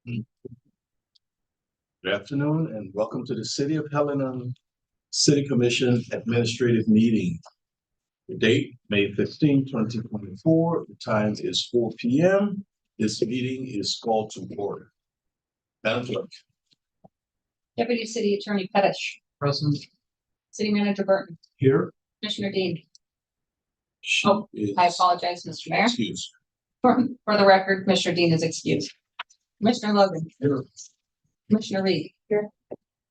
Good afternoon and welcome to the City of Helena City Commission Administrative Meeting. The date, May 15, 2024. The time is 4 p.m. This meeting is called to order. Madam Clerk. Deputy City Attorney Pettish. Present. City Manager Burton. Here. Commissioner Dean. Is I apologize, Mr. Mayor. excused. For the record, Commissioner Dean is excused. Commissioner Logan. Here. Commissioner Reed. Here.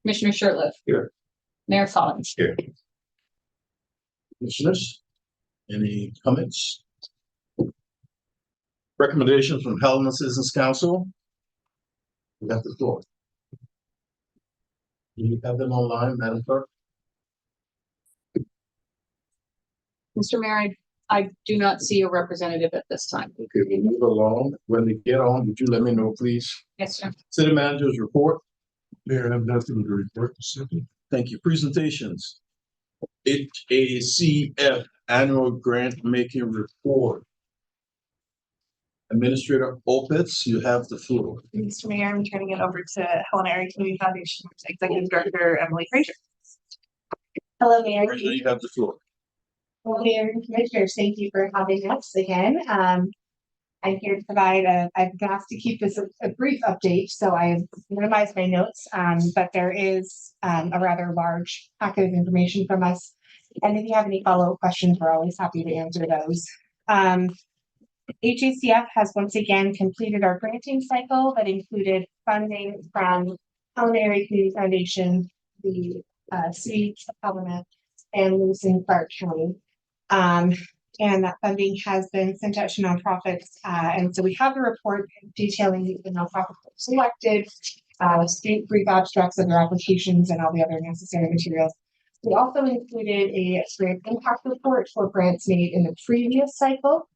Commissioner Shurtleff. Here. Mayor Collins. Here. Commissioners, any comments? Recommendations from Helena Citizens Council? You have the floor. Do you have them online, Madam Clerk? Mr. Mayor, I do not see a representative at this time. Okay, we'll move along. When they get on, would you let me know, please? Yes, sir. City Manager's report. Mayor, I have nothing to report this evening. Thank you. Presentations. HACF Annual Grant Making Report. Administrator Opitz, you have the floor. Mr. Mayor, I'm turning it over to Helena Area Community Foundation Executive Director Emily Frazier. Hello, Mayor. Fraser, you have the floor. Hello, Mayor and Commissioners. Thank you for having us again. I'm here to provide I've been asked to keep this a brief update, so I minimized my notes, but there is a rather large packet of information from us. And if you have any follow-up questions, we're always happy to answer those. HACF has once again completed our granting cycle that included funding from Helena Area Community Foundation, the City of Helena, and Lewis and Clark County. And that funding has been sent out to nonprofits. And so we have the report detailing the nonprofits selected, brief abstracts of their applications and all the other necessary materials. We also included a grant impact report for grants made in the previous cycle.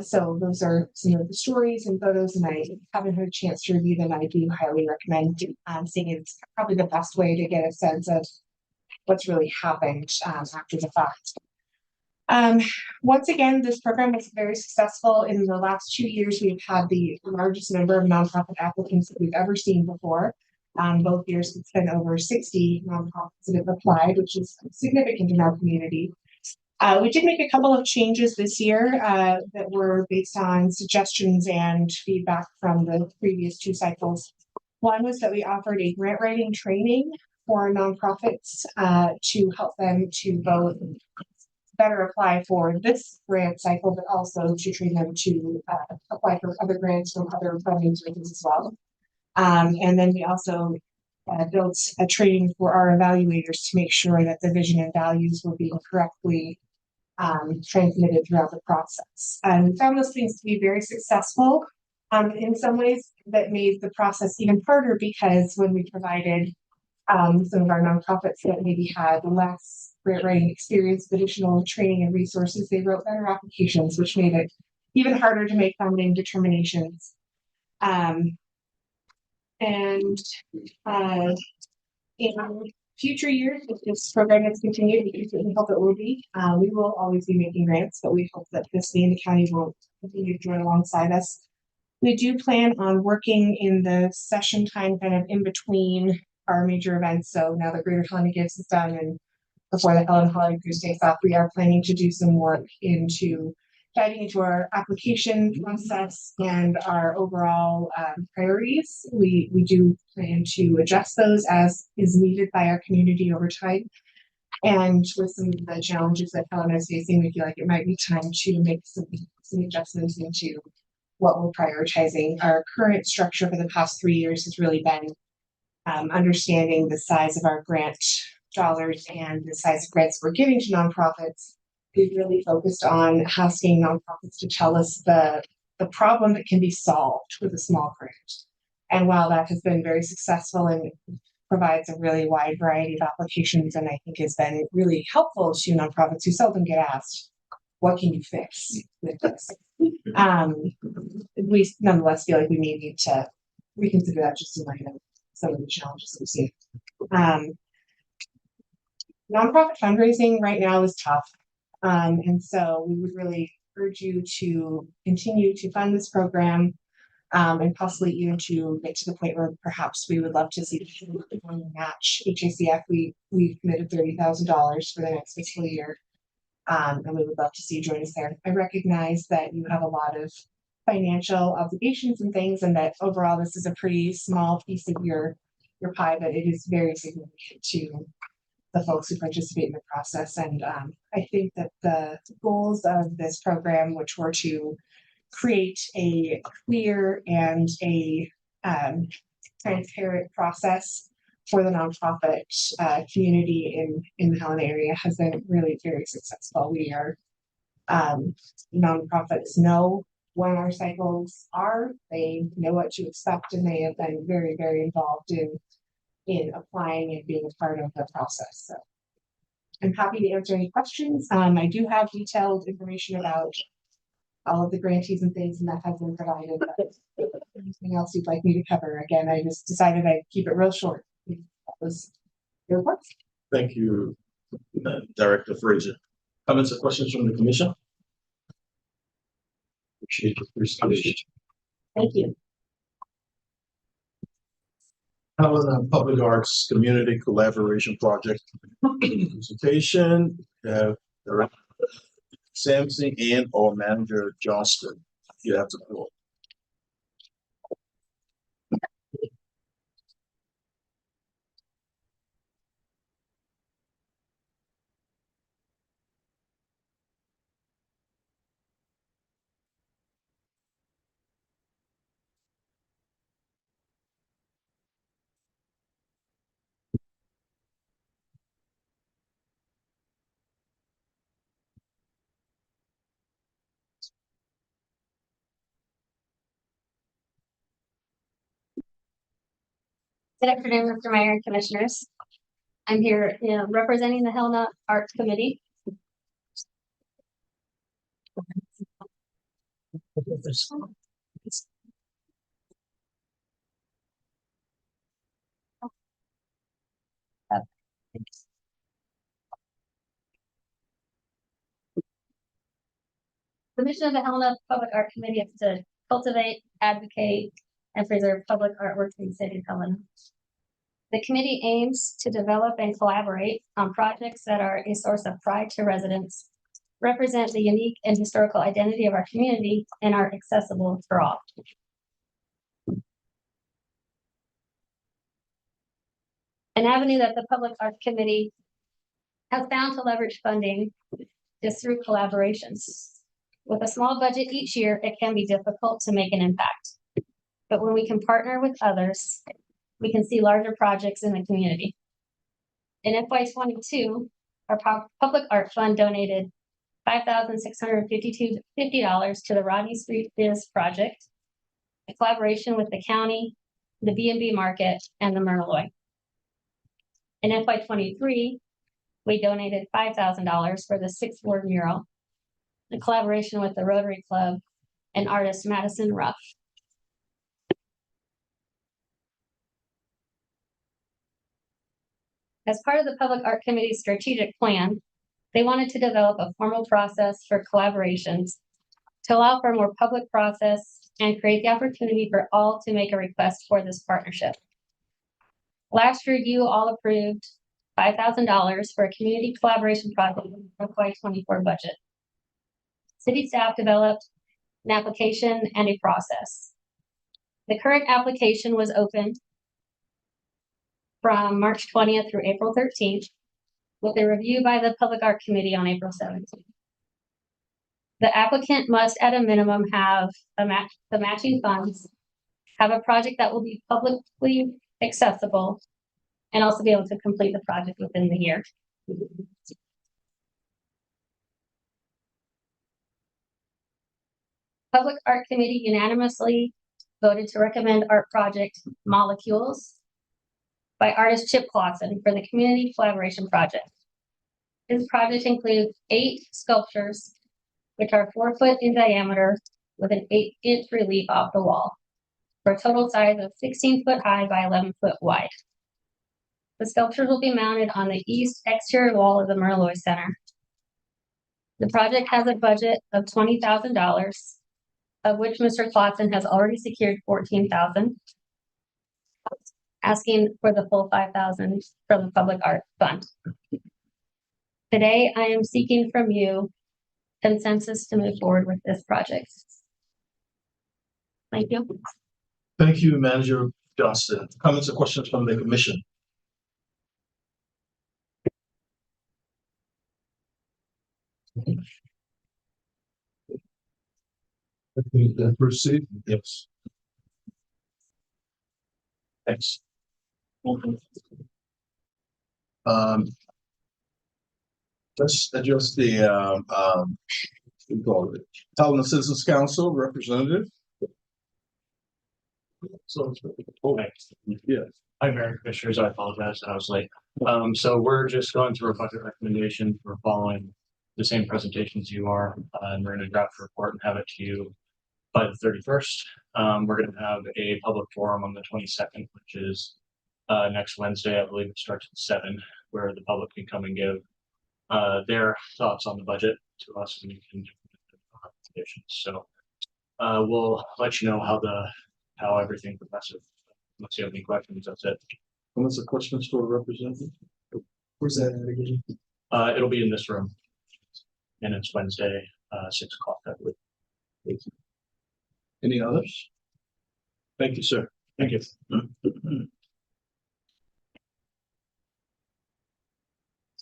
So those are some of the stories and photos, and I haven't had a chance to review them. I do highly recommend seeing it. It's probably the best way to get a sense of what's really happened after the fact. Once again, this program was very successful. In the last 2 years, we've had the largest number of nonprofit applicants that we've ever seen before. Both years, it's been over 60 nonprofits that have applied, which is significant in our community. We did make a couple of changes this year that were based on suggestions and feedback from the previous 2 cycles. One was that we offered a grant writing training for nonprofits to help them to both better apply for this grant cycle, but also to train them to apply for other grants from other funding sources as well. And then we also built a training for our evaluators to make sure that the vision and values were being correctly transmitted throughout the process. And we found those things to be very successful. In some ways that made the process even harder, because when we provided some of our nonprofits that maybe had less grant writing experience, additional training and resources, they wrote better applications, which made it even harder to make funding determinations. In future years, if this program has continued, we certainly hope it will be. We will always be making grants, but we hope that the city and the county will continue to join alongside us. We do plan on working in the session time, kind of in between our major events. So now that Greater Helena Gives is done and before the Helen Holiday Cruise takes off, we are planning to do some work into diving into our application process and our overall priorities. We do plan to adjust those as is needed by our community over time. And with some of the challenges that Helena is facing, we feel like it might be time to make some adjustments into what we're prioritizing. Our current structure for the past 3 years has really been understanding the size of our grant dollars and the size of grants we're giving to nonprofits. We've really focused on asking nonprofits to tell us the problem that can be solved with a small grant. And while that has been very successful and provides a really wide variety of applications, and I think has been really helpful to nonprofits who seldom get asked, what can you fix with this? We nonetheless feel like we may need to reconsider that just in light of some of the challenges that we see. Nonprofit fundraising right now is tough. And so we would really urge you to continue to fund this program. and possibly even to get to the point where perhaps we would love to see the match HACF. We've committed $30,000 for the next fiscal year. And we would love to see you join us there. I recognize that you have a lot of financial obligations and things, and that overall this is a pretty small piece of your pie, but it is very significant to the folks who participate in the process. And I think that the goals of this program, which were to create a clear and a transparent process for the nonprofit community in the Helena area, has been really very successful. We are nonprofits know when our cycles are, they know what to expect, and they have been very, very involved in applying and being a part of the process. So I'm happy to answer any questions. I do have detailed information about all of the grantees and things, and that has been provided. But anything else you'd like me to cover? Again, I just decided I'd keep it real short. That was your work. Thank you, Director Fraser. Comments or questions from the commission? Appreciate your presentation. Thank you. Helena Public Arts Community Collaboration Project presentation. Director Sampson and or Manager Johnston. You have the floor. Good afternoon, Mr. Mayor and Commissioners. I'm here representing the Helena Arts Committee. The mission of the Helena Public Art Committee is to cultivate, advocate, and preserve public artworks in the city of Helena. The committee aims to develop and collaborate on projects that are a source of pride to residents, represent the unique and historical identity of our community, and are accessible for all. An avenue that the Public Art Committee has found to leverage funding is through collaborations. With a small budget each year, it can be difficult to make an impact. But when we can partner with others, we can see larger projects in the community. In FY22, our Public Art Fund donated $5,650 to the Rodney Street Biz Project, a collaboration with the county, the B&B Market, and the Myrtlewood. In FY23, we donated $5,000 for the 6th Ward mural, a collaboration with the Rotary Club and artist Madison Ruff. As part of the Public Art Committee's strategic plan, they wanted to develop a formal process for collaborations to allow for a more public process and create the opportunity for all to make a request for this partnership. Last year, you all approved $5,000 for a community collaboration project in the FY24 budget. City staff developed an application and a process. The current application was opened from March 20th through April 13th, with a review by the Public Art Committee on April 17th. The applicant must at a minimum have the matching funds, have a project that will be publicly accessible, and also be able to complete the project within the year. Public Art Committee unanimously voted to recommend art project Molecules by artist Chip Clausen for the Community Collaboration Project. This project includes 8 sculptures, which are 4 foot in diameter with an 8-inch relief off the wall, for a total size of 16 foot high by 11 foot wide. The sculptures will be mounted on the east exterior wall of the Myrtlewood Center. The project has a budget of $20,000, of which Mr. Clausen has already secured 14,000. Asking for the full 5,000 from the Public Art Fund. Today, I am seeking from you consensus to move forward with this project. Thank you. Thank you, Manager Johnston. Comments or questions from the commission? I think that proceed. Yes. Thanks. Let's address the, we call it, Helena Citizens Council representative. So, yeah, Hi, Mayor Commissioners, I apologize, I was late. So we're just going through a budget recommendation. We're following the same presentations you are, and we're gonna draft a report and have it to you by the 31st. We're gonna have a public forum on the 22nd, which is next Wednesday. I believe it starts at 7, where the public can come and give their thoughts on the budget to us, and you can recommendations. So we'll let you know how everything progresses. Unless you have any questions, that's it. comments or questions for the representative? Where's that at again? It'll be in this room. And it's Wednesday, 6 o'clock, I believe. Any others? Thank you, sir. Thank you.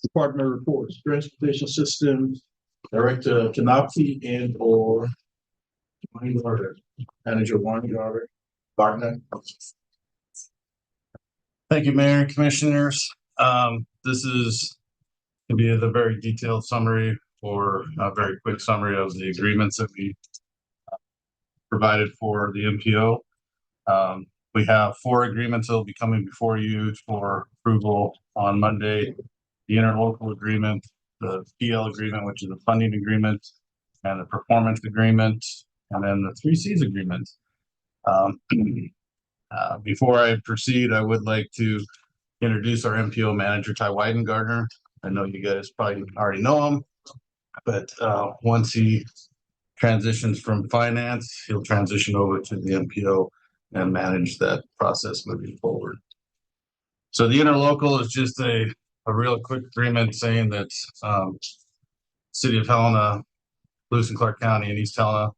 Department reports, Transportation Systems Director Canopy and or Manager Gardner. Thank you, Mayor and Commissioners. This is to be the very detailed summary or a very quick summary of the agreements that we provided for the MPO. We have 4 agreements that will be coming before you for approval on Monday. The interlocal agreement, the PL agreement, which is a funding agreement, and the performance agreement, and then the 3 Cs agreement. Before I proceed, I would like to introduce our MPO manager, Ty Weidengartner. I know you guys probably already know him, but once he transitions from finance, he'll transition over to the MPO and manage that process moving forward. So the interlocal is just a real quick agreement saying that City of Helena, Lewis and Clark County, and East Helena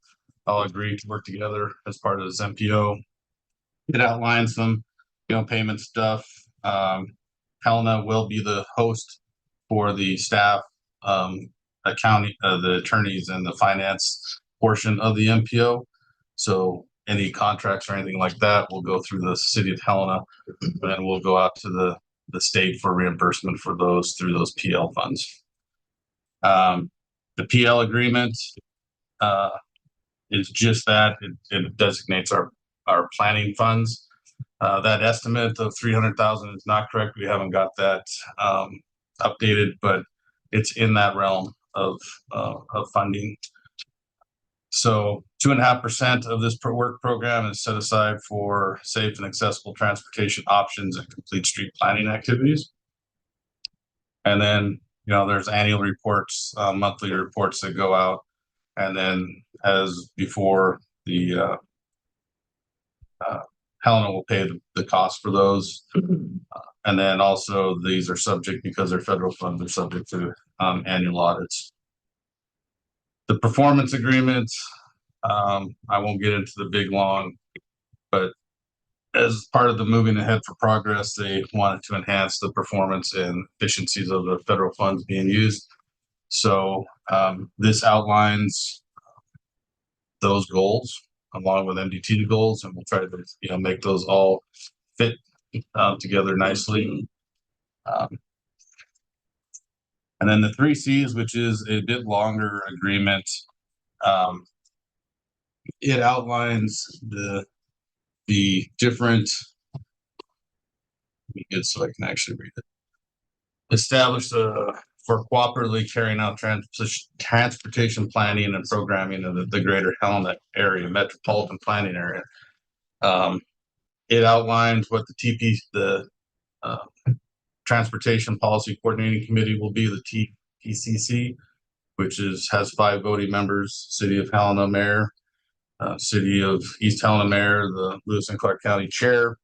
all agree to work together as part of this MPO. It outlines some, payment stuff. Helena will be the host for the staff, accounting, the attorneys, and the finance portion of the MPO. So any contracts or anything like that will go through the City of Helena, and then we'll go out to the state for reimbursement for those through those PL funds. The PL agreement is just that it designates our planning funds. That estimate of 300,000 is not correct. We haven't got that updated, but it's in that realm of funding. So 2.5% of this work program is set aside for safe and accessible transportation options and complete street planning activities. And then, there's annual reports, monthly reports that go out. And then as before, the Helena will pay the cost for those. And then also these are subject, because they're federal funds, they're subject to annual audits. The performance agreement, I won't get into the big long, but as part of the moving ahead for progress, they wanted to enhance the performance and efficiencies of the federal funds being used. So this outlines those goals along with MDT goals, and we'll try to make those all fit together nicely. And then the 3 Cs, which is a bit longer agreement, it outlines the different, let me get so I can actually read it. Establish for cooperatively carrying out transportation planning and programming of the greater Helena area, metropolitan planning area. It outlines what the Transportation Policy Coordinating Committee will be, the TPCC, which has 5 voting members: City of Helena mayor, City of East Helena Mayor, the Lewis and Clark County Chair,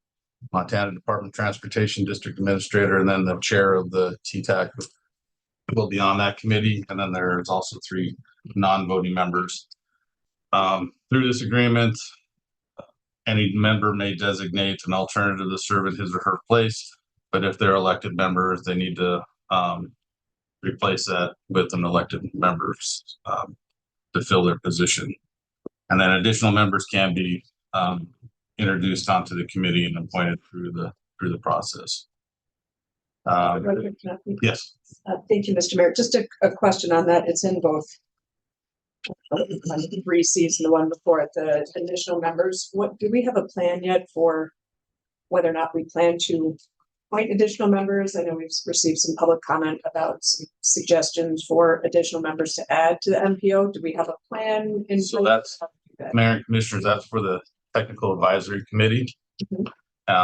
Montana Department of Transportation District Administrator, and then the Chair of the TTAC will be on that committee. And then there's also 3 non-voting members. Through this agreement, any member may designate an alternative to serve in his or her place, but if they're elected members, they need to replace that with an elected members to fill their position. And then additional members can be introduced onto the committee and appointed through the process. Yes. Thank you, Mr. Mayor. Just a question on that. It's in both 3 seats and the one before it, the additional members. What do we have a plan yet for whether or not we plan to appoint additional members? I know we've received some public comment about some suggestions for additional members to add to the MPO. Do we have a plan in So place? that's, Mayor and Commissioners, that's for the Technical Advisory Committee.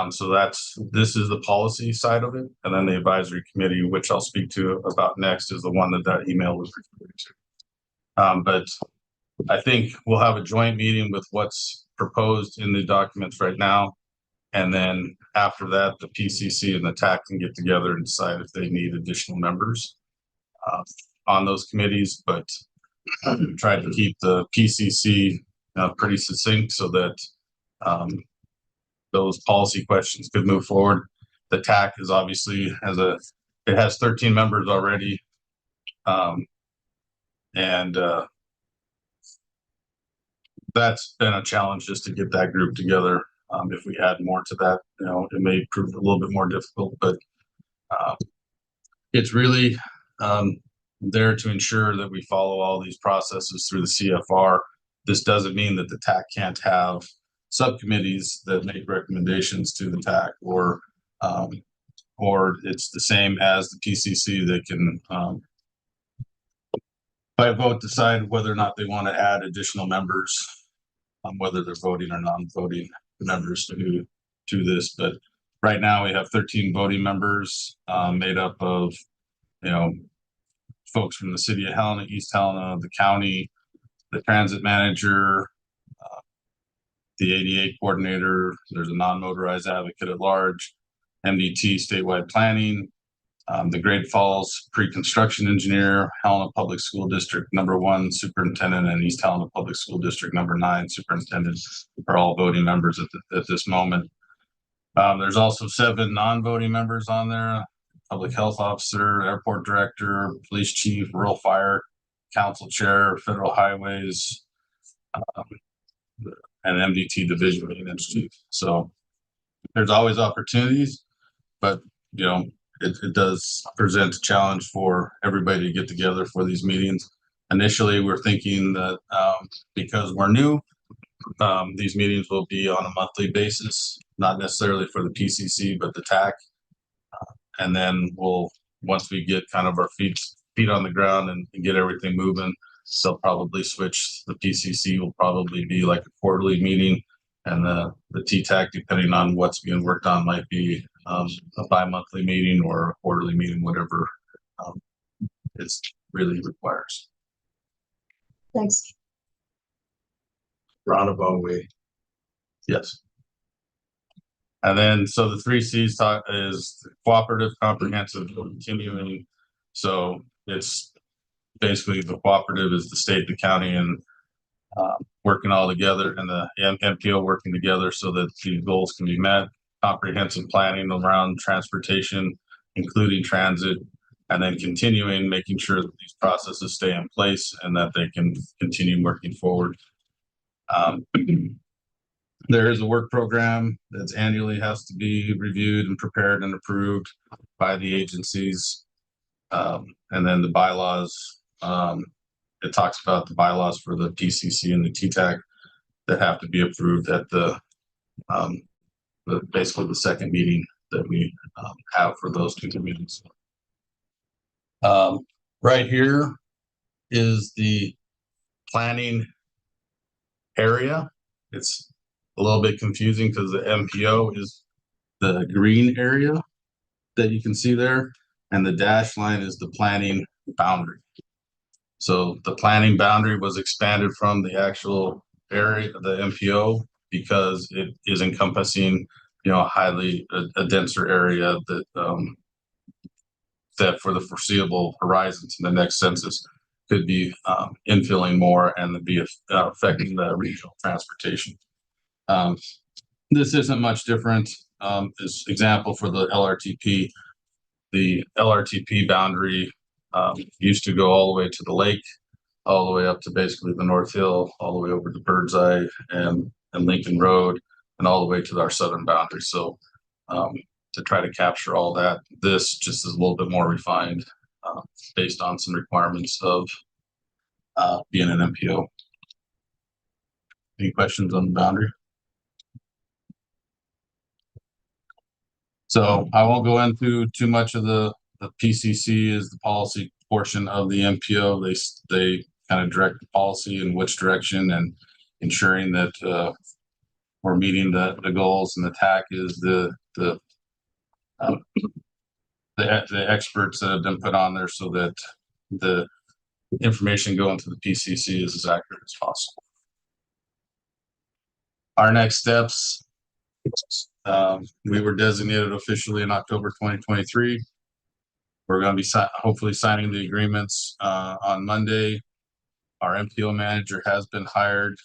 So this is the policy side of it. And then the advisory committee, which I'll speak to about next, is the one that email was referred to. But I think we'll have a joint meeting with what's proposed in the documents right now. And then after that, the PCC and the TAC can get together and decide if they need additional members on those committees. But try to keep the PCC pretty succinct so that those policy questions could move forward. The TAC is obviously it has 13 members already. That's been a challenge just to get that group together. If we add more to that, it may prove a little bit more difficult, but it's really there to ensure that we follow all these processes through the CFR. This doesn't mean that the TAC can't have subcommittees that make recommendations to the TAC, or it's the same as the PCC. They can, by vote, decide whether or not they want to add additional members, whether they're voting or non-voting members to this. But right now we have 13 voting members made up of, folks from the City of Helena, East Helena, the county, the transit manager, the ADA coordinator. There's a non-motorized advocate at large, MDT statewide planning, the Great Falls pre-construction engineer, Helena Public School District #1 superintendent, and East Helena Public School District #9 superintendent are all voting members at this moment. There's also 7 non-voting members on there: public health officer, airport director, police chief, rural fire council chair, federal highways, and MDT division maintenance chief. So there's always opportunities, but it does present a challenge for everybody to get together for these meetings. Initially, we're thinking that because we're new, these meetings will be on a monthly basis, not necessarily for the PCC, but the TAC. And then once we get kind of our feet on the ground and get everything moving, they'll probably switch. The PCC will probably be like a quarterly meeting, and the TTAC, depending on what's being worked on, might be a bi-monthly meeting or a quarterly meeting, whatever it really requires. Thanks. Roundabout way. Yes. And then, so the 3 C's is cooperative, comprehensive, continuing. So it's basically the cooperative is the state, the county, and working all together, and the MPO working together so that these goals can be met. Comprehensive planning around transportation, including transit, and then continuing, making sure that these processes stay in place and that they can continue working forward. There is a work program that's annually has to be reviewed and prepared and approved by the agencies. And then the bylaws, it talks about the bylaws for the PCC and the TTAC that have to be approved at basically the second meeting that we have for those 2 meetings. Right here is the planning area. It's a little bit confusing because the MPO is the green area that you can see there, and the dashed line is the planning boundary. So the planning boundary was expanded from the actual area, the MPO, because it is encompassing, a denser area that for the foreseeable horizon to the next census could be infilling more and be affecting the regional transportation. This isn't much different. As example for the LRTP, boundary used to go all the way to the lake, all the way up to basically the North Hill, all the way over to Birdseye and Lincoln Road, and all the way to our southern boundary. So to try to capture all that, this just is a little bit more refined based on some requirements of being an MPO. Any questions on the boundary? So I won't go into too much of the PCC is the policy portion of the MPO. They kind of direct the policy in which direction and ensuring that we're meeting the goals, and the TAC is the experts that have been put on there so that the information going to the PCC is as accurate as possible. Our next steps, we were designated officially in October 2023. We're going to be hopefully signing the agreements on Monday. Our MPO manager has been hired.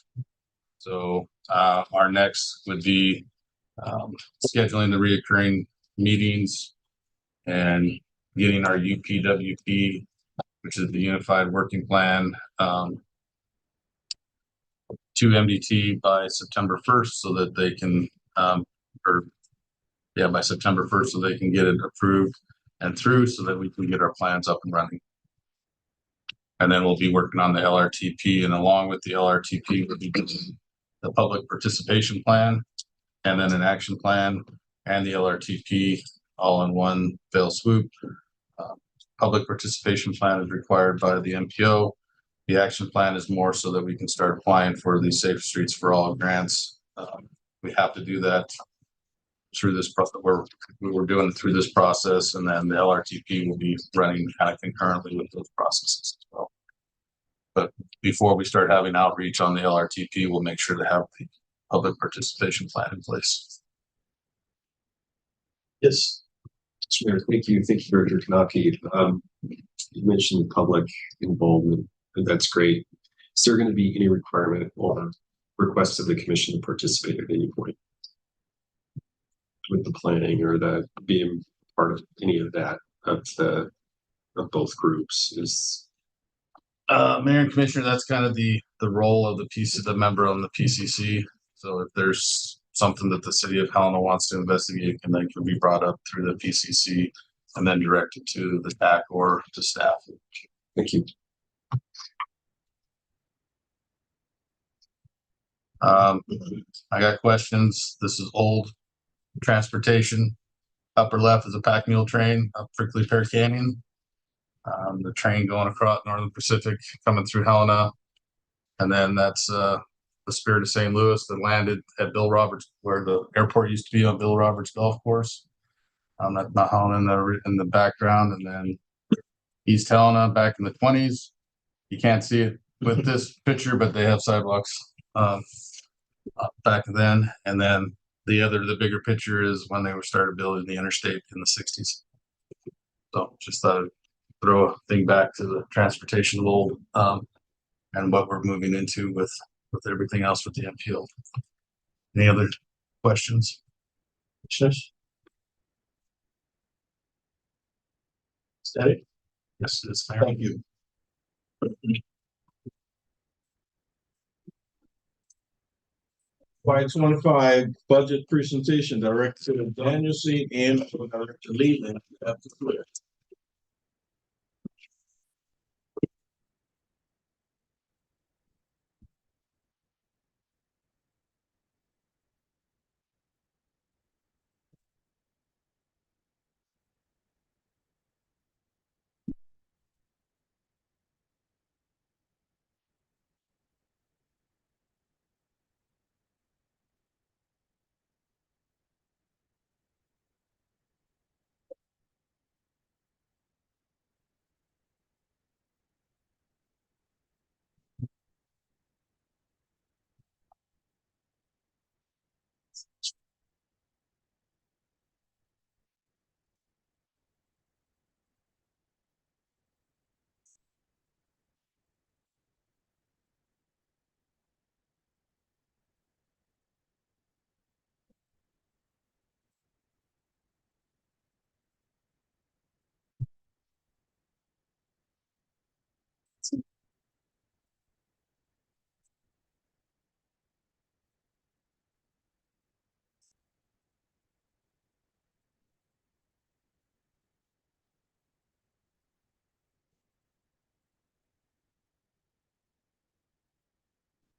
So our next would be scheduling the reoccurring meetings and getting our UPWP, which is the Unified Working Plan, to MDT by September 1st so that they can, by September 1st so they can get it approved and through so that we can get our plans up and running. And then we'll be working on the LRTP, and along with the LRTP, we'll be doing the public participation plan, and then an action plan and the LRTP all in one fell swoop. Public participation plan is required by the MPO. The action plan is more so that we can start applying for the Safe Streets for All grants. We have to do that through this process. We're doing it through this process, and then the LRTP will be running kind of concurrently with those processes as well. But before we start having outreach on the LRTP, we'll make sure to have the public participation plan in place. Yes. Mayor, thank you. Thank you, Director Kanaki. You mentioned public involvement, and that's great. Is there going to be any requirement or request of the commission to participate at any point with the planning or the being part of any of that of both groups? Is Mayor and Commissioner, that's kind of the role of the member on the PCC. So if there's something that the City of Helena wants to investigate, and then can be brought up through the PCC and then directed to the TAC or to staff. thank you. I got questions. This is old transportation. Upper left is a pack mule train up Prickly Pear Canyon. The train going across Northern Pacific coming through Helena. And then that's the Spirit of St. Louis that landed at Bill Roberts, where the airport used to be on Bill Roberts Golf Course. That's not Helena in the background. And then East Helena back in the 20s. You can't see it with this picture, but they have sidewalks back then. And then the bigger picture is when they were started building the interstate in the 60s. So just thought I'd throw a thing back to the transportation of old and what we're moving into with everything else with the MPO. Any other questions? Yes. Steady? Yes, it's fair. Thank you. Y25 budget presentation, Director Daniel C. and Director Leland. After clear.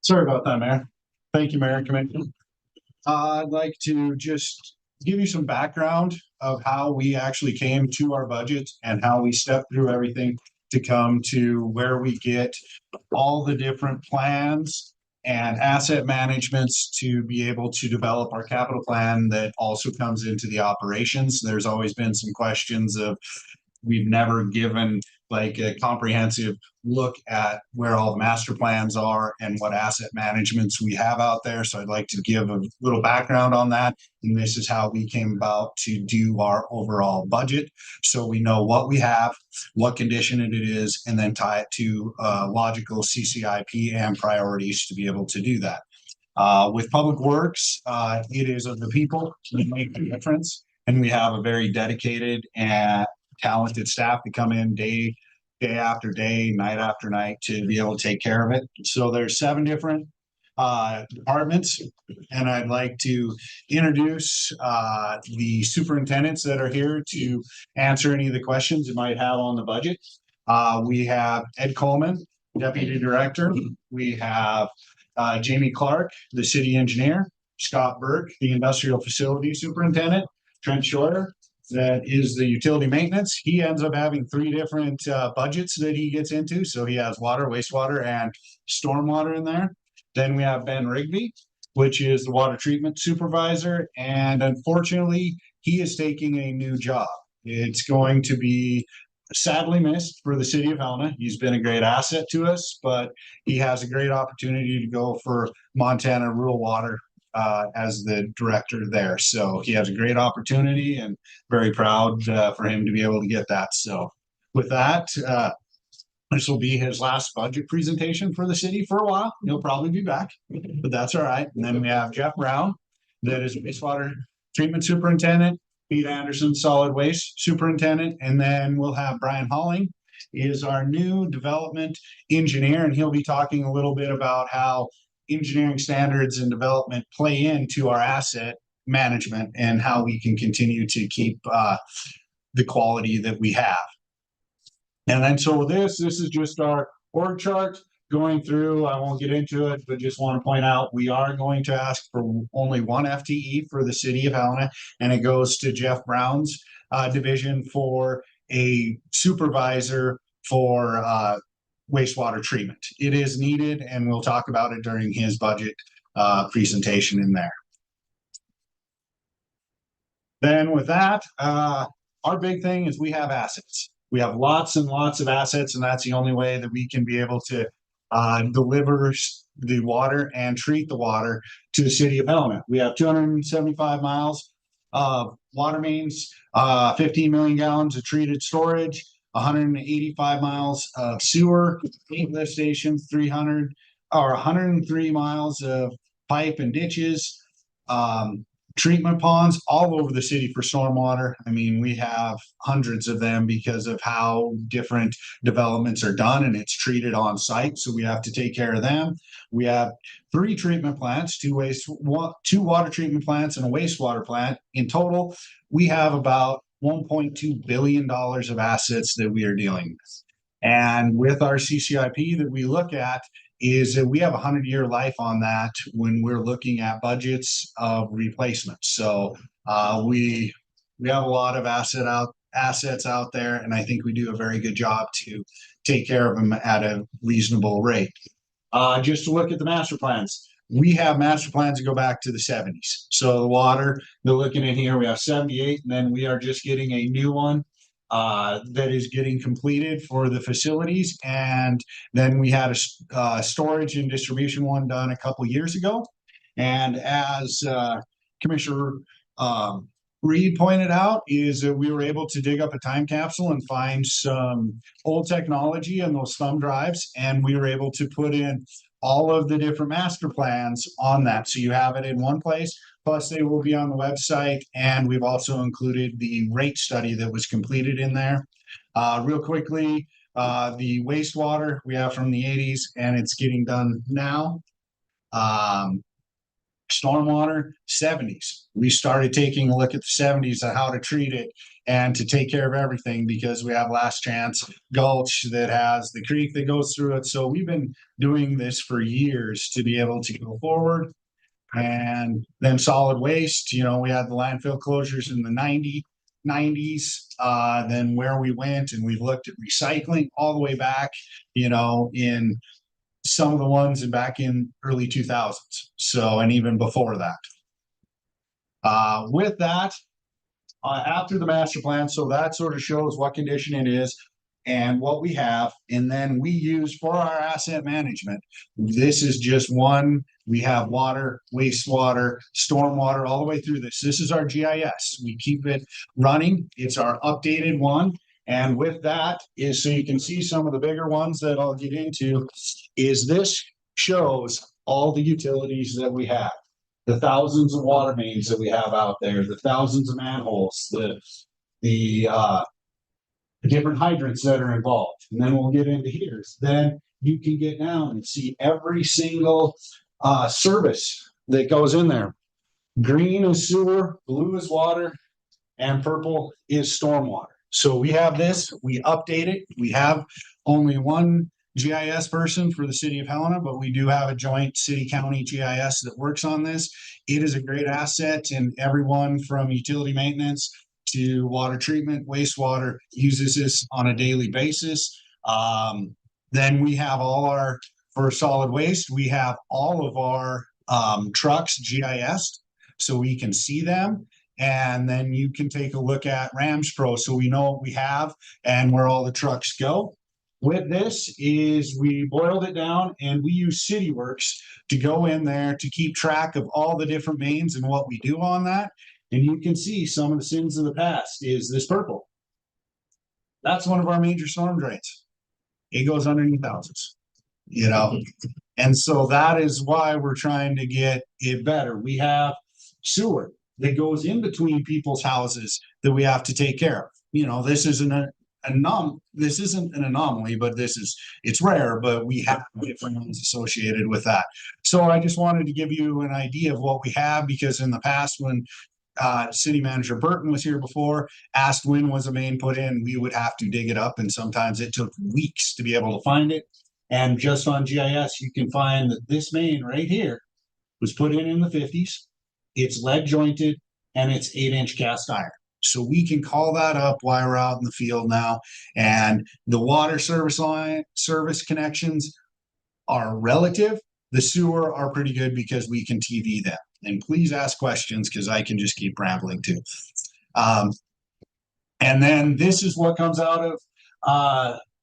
Sorry about that, Mayor. Thank you, Mayor and Commission. I'd like to just give you some background of how we actually came to our budget and how we stepped through everything to come to where we get all the different plans and asset managements to be able to develop our capital plan that also comes into the operations. There's always been some questions of we've never given like a comprehensive look at where all the master plans are and what asset managements we have out there. So I'd like to give a little background on that. And this is how we came about to do our overall budget. So we know what we have, what condition it is, and then tie it to logical CCIP and priorities to be able to do that. With Public Works, it is of the people that make the difference. And we have a very dedicated and talented staff to come in day after day, night after night to be able to take care of it. So there's 7 different departments, and I'd like to introduce the superintendents that are here to answer any of the questions you might have on the budget. We have Ed Coleman, Deputy Director. We have Jamie Clark, the City Engineer. Scott Burke, the Industrial Facility Superintendent. Trent Shorter, that is the utility maintenance. He ends up having 3 different budgets that he gets into. So he has water, wastewater, and stormwater in there. Then we have Ben Rigby, which is the water treatment supervisor. And unfortunately, he is taking a new job. It's going to be sadly missed for the City of Helena. He's been a great asset to us, but he has a great opportunity to go for Montana Rural Water as the director there. So he has a great opportunity and very proud for him to be able to get that. So with that, this will be his last budget presentation for the city for a while. He'll probably be back, but that's all right. And then we have Jeff Brown, that is wastewater treatment superintendent, Pete Anderson, solid waste superintendent, and then we'll have Brian Halling is our new development engineer, and he'll be talking a little bit about how engineering standards and development play into our asset management and how we can continue to keep the quality that we have. And then so this is just our org chart going through. I won't get into it, but just want to point out we are going to ask for only 1 FTE for the City of Helena, and it goes to Jeff Brown's division for a supervisor for wastewater treatment. It is needed, and we'll talk about it during his budget presentation in there. Then with that, our big thing is we have assets. We have lots and lots of assets, and that's the only way that we can be able to deliver the water and treat the water to the City of Helena. We have 275 miles of water mains, 15 million gallons of treated storage, 185 miles of sewer, 8 lift stations, 103 miles of pipe and ditches, treatment ponds all over the city for stormwater. I mean, we have hundreds of them because of how different developments are done, and it's treated on site. So we have to take care of them. We have 3 treatment plants, 2 water treatment plants and a wastewater plant. In total, we have about $1.2 billion of assets that we are dealing with. And with our CCIP that we look at, is that we have a 100-year life on that when we're looking at budgets of replacement. So we have a lot of assets out there, and I think we do a very good job to take care of them at a reasonable rate. Just to look at the master plans, we have master plans that go back to the 70s. So the water, they're looking at here, we have 78, and then we are just getting a new one that is getting completed for the facilities. And then we had a storage and distribution one done a couple years ago. And as Commissioner Reed pointed out is that we were able to dig up a time capsule and find some old technology in those thumb drives, and we were able to put in all of the different master plans on that. So you have it in one place, plus they will be on the website, and we've also included the rate study that was completed in there. Real quickly, the wastewater we have from the 80s, and it's getting done now. Stormwater, 70s. We started taking a look at the 70s on how to treat it and to take care of everything, because we have Last Chance Gulch that has the creek that goes through it. So we've been doing this for years to be able to go forward. And then solid waste, you know, we had the landfill closures in the 90s, then where we went and we looked at recycling all the way back, you know, in some of the ones back in early 2000s. So, and even before that. With that, after the master plan, so that sort of shows what condition it is and what we have. And then we use for our asset management. This is just one. We have water, wastewater, stormwater, all the way through this. This is our GIS. We keep it running. It's our updated one. And with that is, so you can see some of the bigger ones that I'll get into, is this shows all the utilities that we have, the thousands of water mains that we have out there, the thousands of manholes, the different hydrants that are involved. And then we'll get into here. Then you can get down and see every single service that goes in there. Green is sewer, blue is water, and purple is stormwater. So we have this, we update it. We have only one GIS person for the city of Helena, but we do have a joint city-county GIS that works on this. It is a great asset, and everyone from utility maintenance to water treatment, wastewater uses this on a daily basis. Then we have all our, for solid waste, we have all of our trucks GIS, so we can see them. And then you can take a look at Rams Pro, so we know what we have and where all the trucks go. With this is we boiled it down, and we use CityWorks to go in there to keep track of all the different mains and what we do on that. And you can see some of the sins of the past is this purple. That's one of our major storm drains. It goes underneath houses, you know, and so that is why we're trying to get it better. We have sewer that goes in between people's houses that we have to take care of. You know, this isn't an anomaly, but it's rare, but we have different ones associated with that. So I just wanted to give you an idea of what we have, because in the past, when city manager Burton was here before, asked when was a main put in, we would have to dig it up, and sometimes it took weeks to be able to find it. And just on GIS, you can find that this main right here was put in the 50s. It's lead jointed, and it's 8-inch cast iron. So we can call that up while we're out in the field now. And the water service connections are relative. The sewer are pretty good because we can TV them. And please ask questions, because I can just keep rambling too. And then this is what comes out of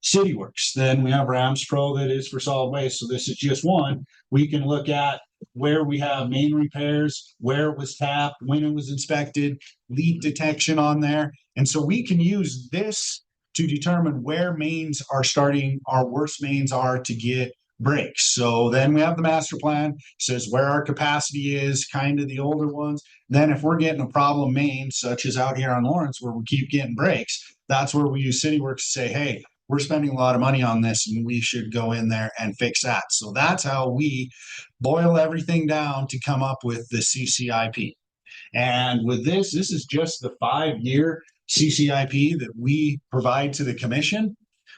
CityWorks. Then we have Rams Pro that is for solid waste. So this is just one. We can look at where we have main repairs, where it was tapped, when it was inspected, leak detection on there. And so we can use this to determine where mains are starting, our worst mains are to get breaks. So then we have the master plan, says where our capacity is, kind of the older ones. Then if we're getting a problem main, such as out here on Lawrence, where we keep getting breaks, that's where we use CityWorks to say, hey, we're spending a lot of money on this and we should go in there and fix that. So that's how we boil everything down to come up with the CCIP. And with this is just the 5-year CCIP that we provide to the commission.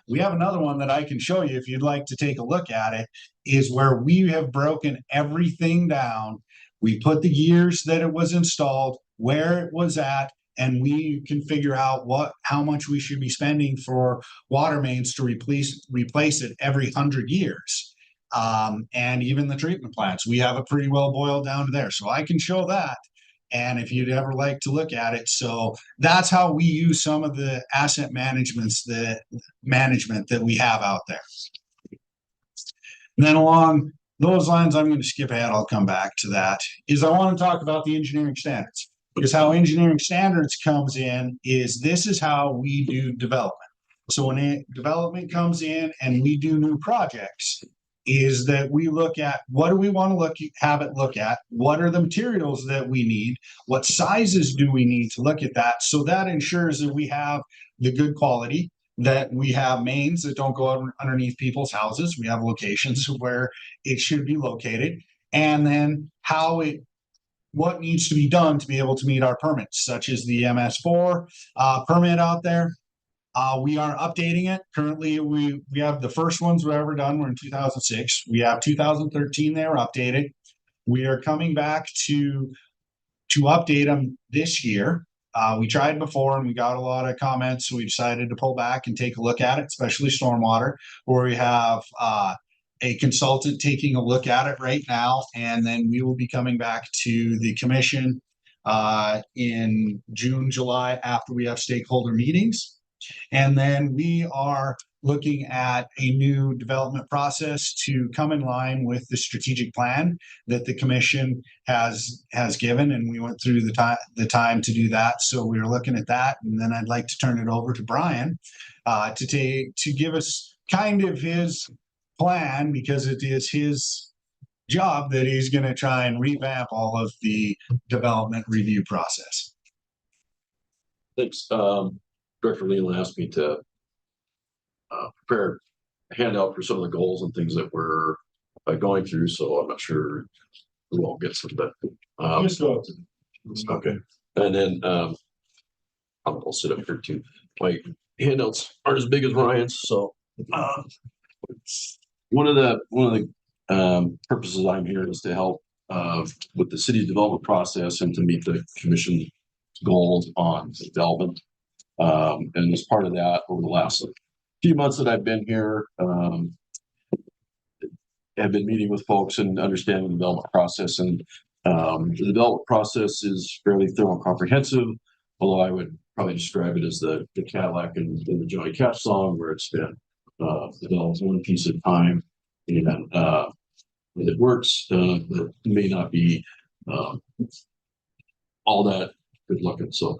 We have another one that I can show you if you'd like to take a look at it, is where we have broken everything down. We put the years that it was installed, where it was at, and we can figure out how much we should be spending for water mains to replace it every 100 years. And even the treatment plants, we have it pretty well boiled down to there. So I can show that. And if you'd ever like to look at it. So that's how we use some of the asset management that we have out there. And then along those lines, I'm gonna skip ahead, I'll come back to that, is I want to talk about the engineering standards. Because how engineering standards comes in is this is how we do development. So when development comes in and we do new projects, is that we look at what do we want to have it look at? What are the materials that we need? What sizes do we need to look at that? So that ensures that we have the good quality, that we have mains that don't go underneath people's houses. We have locations where it should be located. And then what needs to be done to be able to meet our permits, such as the MS4 permit out there. We are updating it. Currently, we have the first ones we ever done were in 2006. We have 2013, they were updated. We are coming back to update them this year. We tried before and we got a lot of comments, so we decided to pull back and take a look at it, especially stormwater, where we have a consultant taking a look at it right now, and then we will be coming back to the commission in June, July, after we have stakeholder meetings. And then we are looking at a new development process to come in line with the strategic plan that the commission has given, and we went through the time to do that. So we were looking at that, and then I'd like to turn it over to Brian to give us kind of his plan, because it is his job that he's going to try and revamp all of the development review process. Thanks. Director Leland asked me to prepare a handout for some of the goals and things that we're going through, so I'm not sure who all gets them, but okay. And then I'll sit up here too. My handouts aren't as big as Ryan's, so one of the purposes I'm here is to help with the city's development process and to meet the commission goals on development. And as part of that, over the last few months that I've been here, have been meeting with folks and understanding the development process. And the development process is fairly thorough and comprehensive, although I would probably describe it as the Cadillac in the Johnny Cash song, where it's been developed one piece at a time. And when it works, it may not be all that good looking. So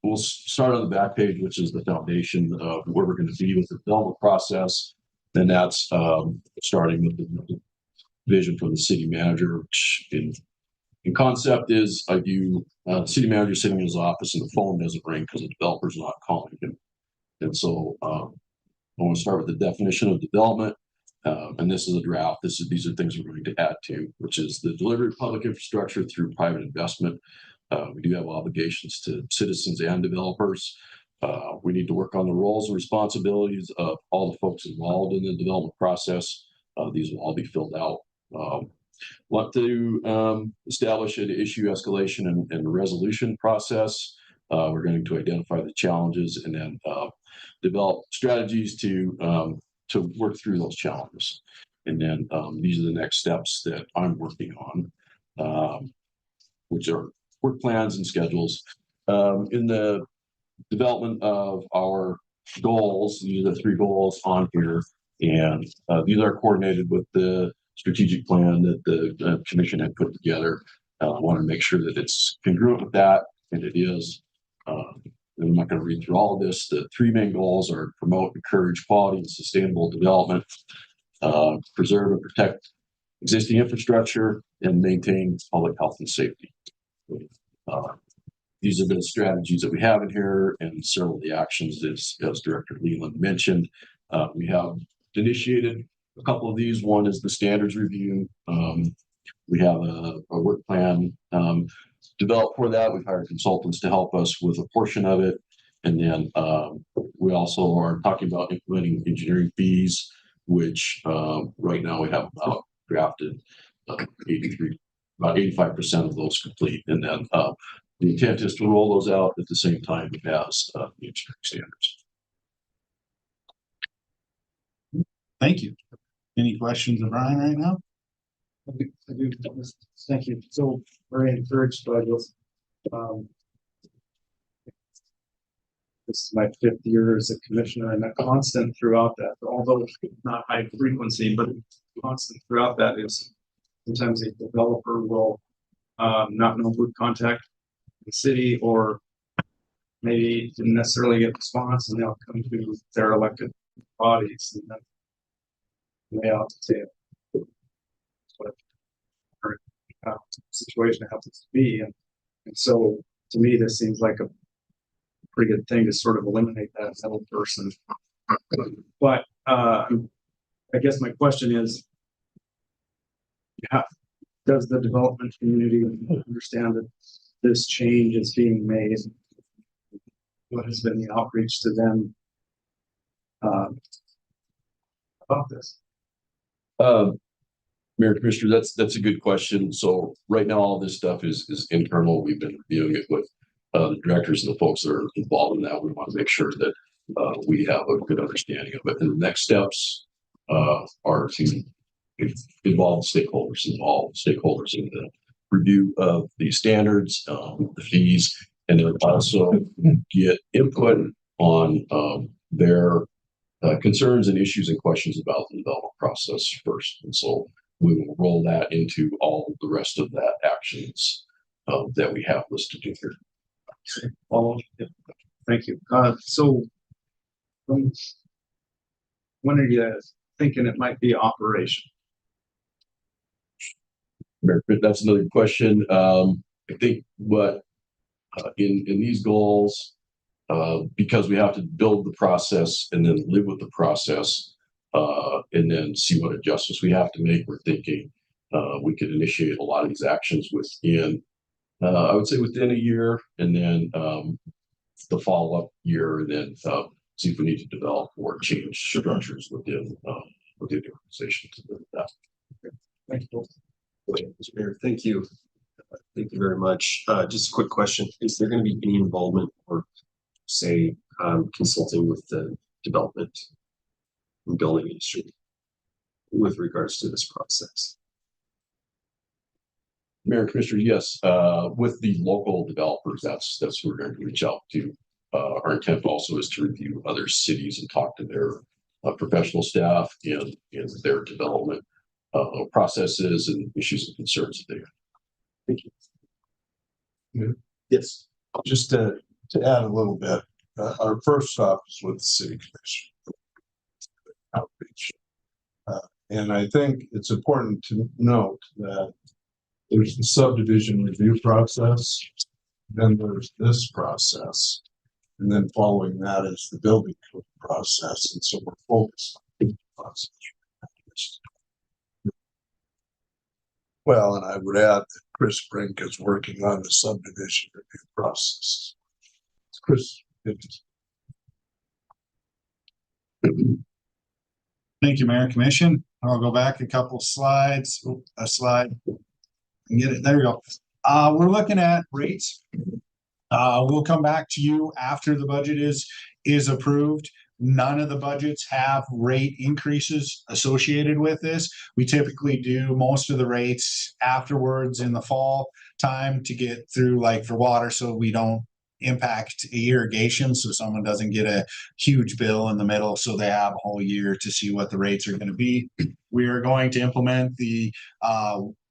we'll start on the back page, which is the foundation of where we're going to be with the development process. And that's starting with the vision from the city manager, which in concept is I view the city manager sitting in his office and the phone doesn't ring because the developer's not calling him. And so I want to start with the definition of development. And this is a draft. These are things we're going to add to, which is the delivery of public infrastructure through private investment. We do have obligations to citizens and developers. We need to work on the roles and responsibilities of all the folks involved in the development process. These will all be filled out. Want to establish an issue escalation and resolution process. We're going to identify the challenges and then develop strategies to work through those challenges. And then these are the next steps that I'm working on, which are work plans and schedules. In the development of our goals, these are the 3 goals on here, and these are coordinated with the strategic plan that the commission had put together. I want to make sure that it's congruent with that, and it is. I'm not going to read through all of this. The 3 main goals are promote, encourage quality and sustainable development, preserve and protect existing infrastructure, and maintain public health and safety. These have been the strategies that we have in here, and several of the actions, as Director Leland mentioned. We have initiated a couple of these. One is the standards review. We have a work plan developed for that. We've hired consultants to help us with a portion of it. And then we also are talking about implementing engineering fees, which right now we have about drafted 83, about 85% of those complete. And then the intent is to roll those out at the same time as the engineering standards. Thank you. Any questions of Brian right now? I do. Thank you. So very encouraged by this. This is my 5th year as a commissioner, and a constant throughout that, although not high frequency, but constant throughout that is sometimes a developer will not know who to contact the city, or maybe didn't necessarily get a response, and they'll come to their elected bodies and then lay out the table. What our situation happens to be, and so to me, this seems like a pretty good thing to sort of eliminate that middle person. But I guess my question is, does the development community understand that this change is being made? What has been the outreach to them about this? Mayor Commissioner, that's a good question. So right now, all this stuff is internal. We've been reviewing it with the directors and the folks that are involved in that. We want to make sure that we have a good understanding of it. And the next steps are to involve stakeholders in the review of the standards, the fees, and then also get input on their concerns and issues and questions about the development process first. And so we will roll that into all the rest of that actions that we have listed in here. Thank you. So when are you thinking it might be operation? That's another question. I think what in these goals, because we have to build the process and then live with the process, and then see what adjustments we have to make. We're thinking we could initiate a lot of these actions within, I would say within a year, and then the follow-up year, and then see if we need to develop or change structures within the organization to do that. Thank you. Mr. Mayor, thank you. Thank you very much. Just a quick question. Is there going to be any involvement or say consulting with the development and building industry with regards to this process? Mayor Commissioner, yes, with the local developers, that's who we're going to reach out to. Our intent also is to review other cities and talk to their professional staff and their development processes and issues and concerns that they have. Thank you. Yes. Just to add a little bit, our first stop is with the city commission outreach. And I think it's important to note that there's the subdivision review process, then there's this process, and then following that is the building code process. And so we're focused on the process. Well, and I would add that Chris Brink is working on the subdivision review process. Chris. Thank you, Mayor Commission. I'll go back a couple slides, a slide. And get it, there we go. We're looking at rates. We'll come back to you after the budget is approved. None of the budgets have rate increases associated with this. We typically do most of the rates afterwards in the fall time to get through, like for water, so we don't impact irrigation, so someone doesn't get a huge bill in the middle, so they have a whole year to see what the rates are going to be. We are going to implement the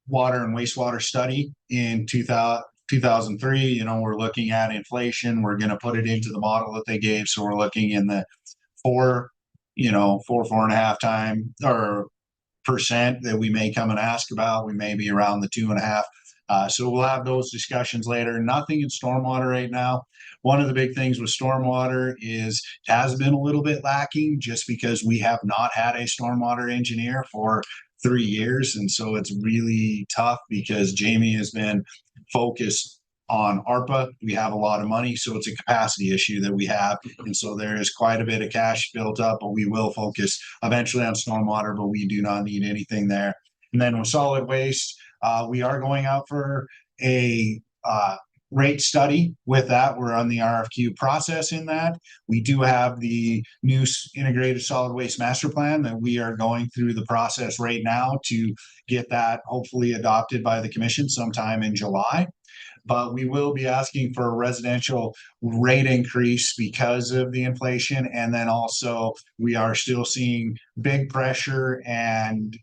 water and wastewater study in 2003. You know, we're looking at inflation. We're going to put it into the model that they gave, so we're looking in the 4.5 time or percent that we may come and ask about. We may be around the 2.5. So we'll have those discussions later. Nothing in stormwater right now. One of the big things with stormwater is it has been a little bit lacking just because we have not had a stormwater engineer for 3 years. And so it's really tough because Jamie has been focused on ARPA. We have a lot of money, so it's a capacity issue that we have. And so there is quite a bit of cash built up, but we will focus eventually on stormwater, but we do not need anything there. And then with solid waste, we are going out for a rate study with that. We're on the RFQ process in that. We do have the new integrated solid waste master plan that we are going through the process right now to get that hopefully adopted by the commission sometime in July. But we will be asking for a residential rate increase because of the inflation. And then also we are still seeing big pressure and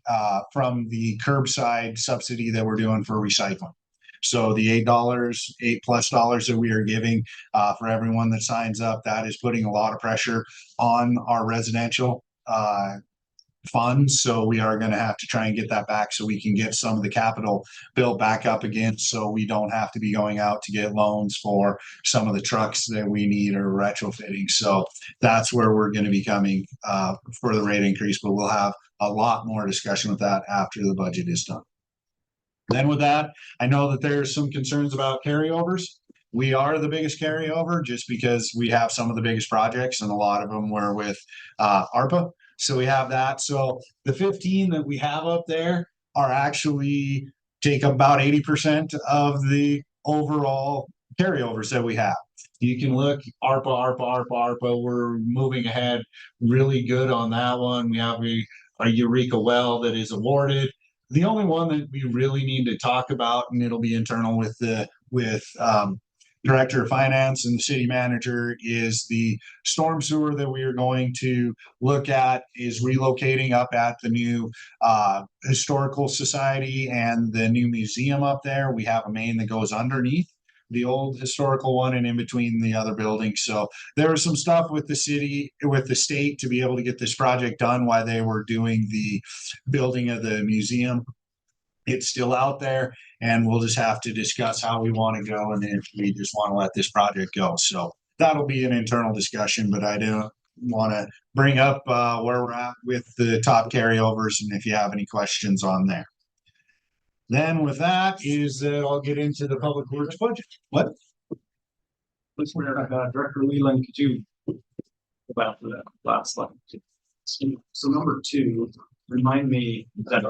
from the curbside subsidy that we're doing for recycling. So the $8+ that we are giving for everyone that signs up, that is putting a lot of pressure on our residential funds. So we are going to have to try and get that back so we can get some of the capital built back up again. So we don't have to be going out to get loans for some of the trucks that we need or retrofitting. So that's where we're going to be coming for the rate increase, but we'll have a lot more discussion with that after the budget is done. Then with that, I know that there's some concerns about carryovers. We are the biggest carryover just because we have some of the biggest projects and a lot of them were with ARPA. So we have that. So the 15 that we have up there are actually take about 80% of the overall carryovers that we have. You can look ARPA. We're moving ahead really good on that one. We have a Eureka well that is awarded. The only one that we really need to talk about, and it'll be internal with the director of finance and the city manager, is the storm sewer that we are going to look at is relocating up at the new historical society and the new museum up there. We have a main that goes underneath the old historical one and in between the other buildings. So there was some stuff with the city, with the state, to be able to get this project done while they were doing the building of the museum. It's still out there, and we'll just have to discuss how we want to go and if we just want to let this project go. So that'll be an internal discussion, but I don't want to bring up where we're at with the top carryovers and if you have any questions on there. Then with that is that I'll get into the public works budget. What? That's where, Director Leland, could you go back to that last slide? So number 2, remind me that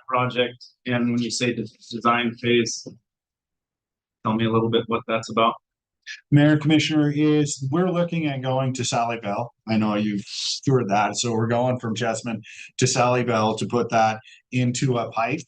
project, and when you say design phase, tell me a little bit what that's about. Mayor, Commissioner, is we're looking at going to Sally Bell. I know you've toured that. So we're going from Chessman to Sally Bell to put that into a pipe.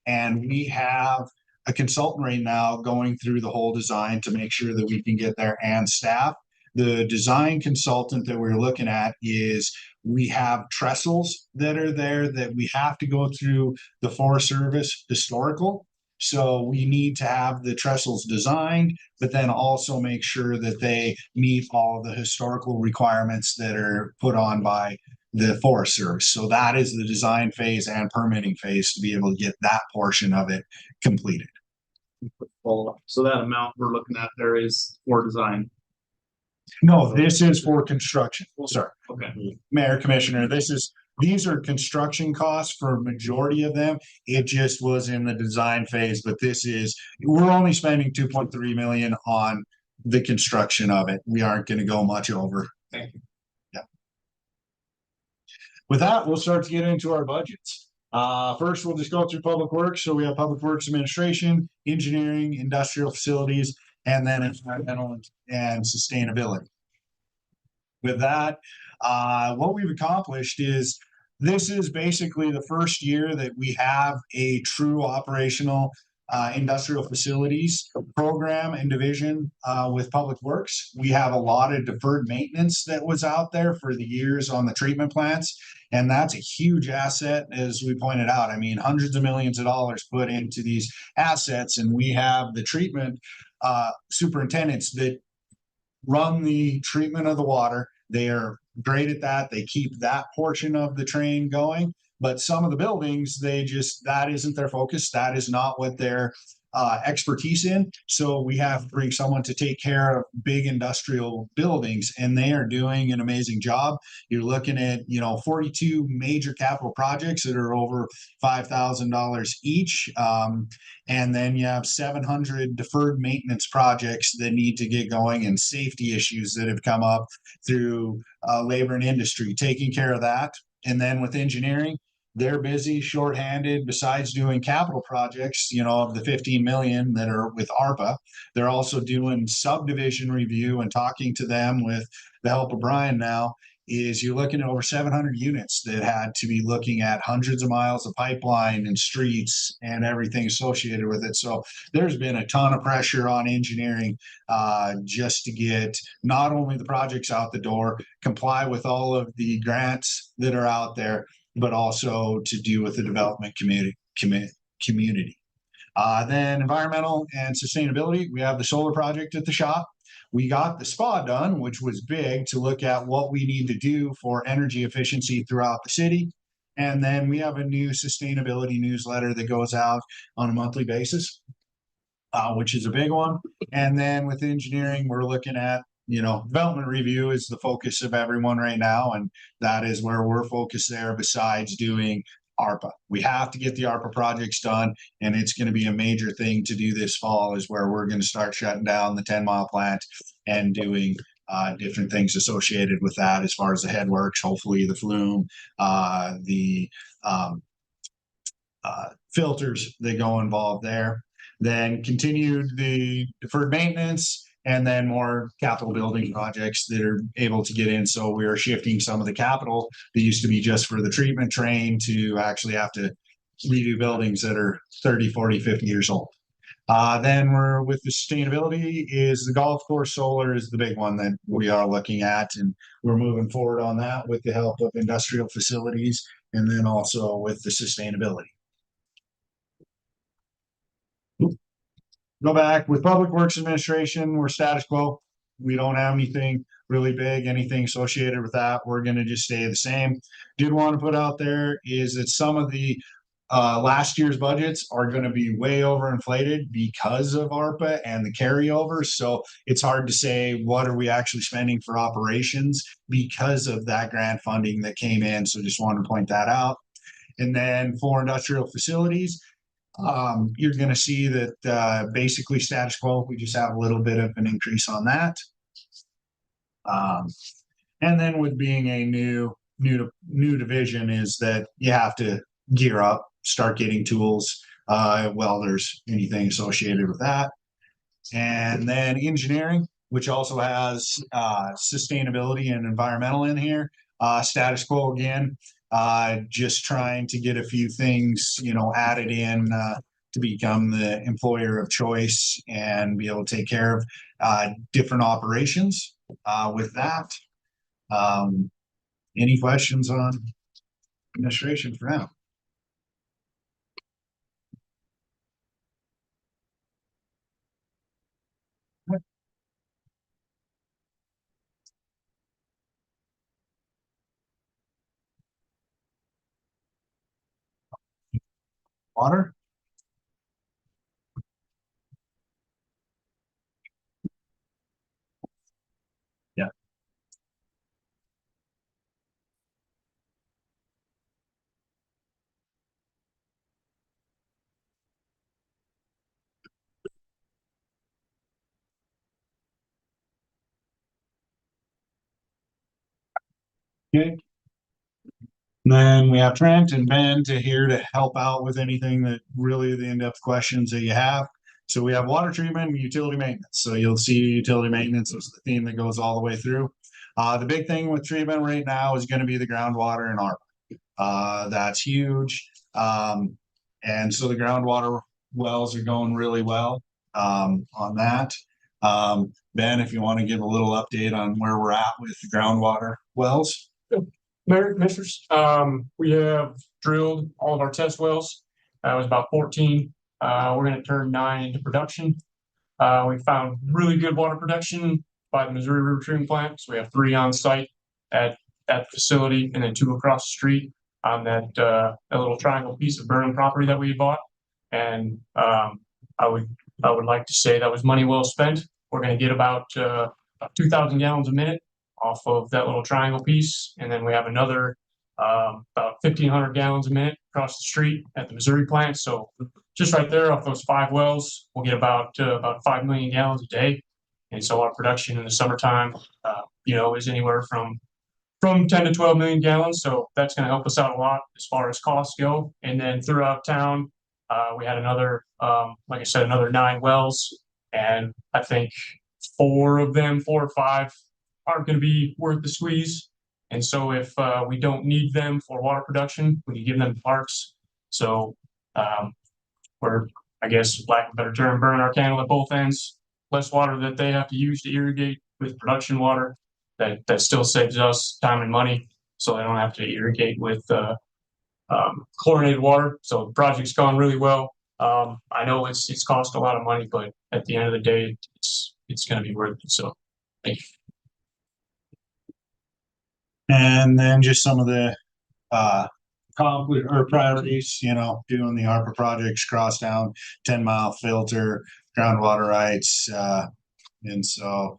And we have a consultant right now going through the whole design to make sure that we can get there and staff. The design consultant that we're looking at is we have trestles that are there that we have to go through the Forest Service historical. So we need to have the trestles designed, but then also make sure that they meet all the historical requirements that are put on by the Forest Service. So that is the design phase and permitting phase to be able to get that portion of it completed. So that amount we're looking at there is for design. No, this is for construction. Sorry. Okay. Mayor, Commissioner, these are construction costs for a majority of them. It just was in the design phase, but we're only spending 2.3 million on the construction of it. We aren't going to go much over. Thank you. Yeah. With that, we'll start to get into our budgets. First, we'll just go through public works. So we have public works administration, engineering, industrial facilities, and then environmental and sustainability. With that, what we've accomplished is this is basically the first year that we have a true operational industrial facilities program and division with public works. We have a lot of deferred maintenance that was out there for the years on the treatment plants. And that's a huge asset, as we pointed out. I mean, hundreds of millions of dollars put into these assets, and we have the treatment superintendents that run the treatment of the water. They are great at that. They keep that portion of the train going. But some of the buildings, that isn't their focus. That is not what their expertise in. So we have to bring someone to take care of big industrial buildings, and they are doing an amazing job. You're looking at, 42 major capital projects that are over $5,000 each. And then you have 700 deferred maintenance projects that need to get going, and safety issues that have come up through labor and industry, taking care of that. And then with engineering, they're busy, shorthanded, besides doing capital projects, of the 15 million that are with ARPA. They're also doing subdivision review and talking to them with the help of Brian now. Is you're looking at over 700 units that had to be looking at hundreds of miles of pipeline and streets and everything associated with it. So there's been a ton of pressure on engineering just to get not only the projects out the door, comply with all of the grants that are out there, but also to do with the development community. Then environmental and sustainability, we have the solar project at the shop. We got the spa done, which was big, to look at what we need to do for energy efficiency throughout the city. And then we have a new sustainability newsletter that goes out on a monthly basis, which is a big one. And then with engineering, we're looking at, development review is the focus of everyone right now. And that is where we're focused there, besides doing ARPA. We have to get the ARPA projects done, and it's going to be a major thing to do this fall, is where we're going to start shutting down the 10-mile plant and doing different things associated with that, as far as the headworks, hopefully the flume, the filters that go involved there. Then continued the deferred maintenance, and then more capital building projects that are able to get in. So we are shifting some of the capital that used to be just for the treatment train to actually have to redo buildings that are 30, 40, 50 years old. Then we're with the sustainability is the golf course solar is the big one that we are looking at, and we're moving forward on that with the help of industrial facilities, and then also with the sustainability. Go back with Public Works Administration, we're status quo. We don't have anything really big, anything associated with that. We're going to just stay the same. Did want to put out there is that some of the last year's budgets are going to be way overinflated because of ARPA and the carryovers. So it's hard to say what are we actually spending for operations because of that grant funding that came in. So just wanted to point that out. And then for industrial facilities, you're going to see that basically status quo. We just have a little bit of an increase on that. And then with being a new division is that you have to gear up, start getting tools, welders, anything associated with that. And then engineering, which also has sustainability and environmental in here. Status quo again. Just trying to get a few things, added in to become the employer of choice and be able to take care of different operations with that. Any questions on administration for now? Water? Yeah. Okay. And then we have Trent and Ben here to help out with anything that really the in-depth questions that you have. So we have water treatment and utility maintenance. So you'll see utility maintenance is the theme that goes all the way through. The big thing with treatment right now is going to be the groundwater and ARPA. That's huge. And so the groundwater wells are going really well on that. Ben, if you want to give a little update on where we're at with the groundwater wells. Mayor, commissioners, we have drilled all of our test wells. That was about 14. We're going to turn 9 into production. We found really good water production by the Missouri River Treatment Plant. So we have 3 on site at that facility, and then 2 across the street on that little triangle piece of Burnham property that we bought. And I would like to say that was money well spent. We're going to get about 2,000 gallons a minute off of that little triangle piece, and then we have another about 1,500 gallons a minute across the street at the Missouri plant. So just right there off those 5 wells, we'll get about 5 million gallons a day. And so our production in the summertime, is anywhere from from 10 to 12 million gallons. So that's going to help us out a lot as far as costs go. And then throughout town, we had another, like I said, another 9 wells. And I think 4 or 5 aren't going to be worth the squeeze. And so if we don't need them for water production, we can give them to parks. So we're, I guess, lack of a better term, burn our candle at both ends. Less water that they have to use to irrigate with production water. That still saves us time and money, so they don't have to irrigate with chlorinated water. So the project's gone really well. I know it's cost a lot of money, but at the end of the day, it's going to be worth it. So thank you. And then just some of the priorities, doing the ARPA projects, cross down 10-mile filter, groundwater rights, and so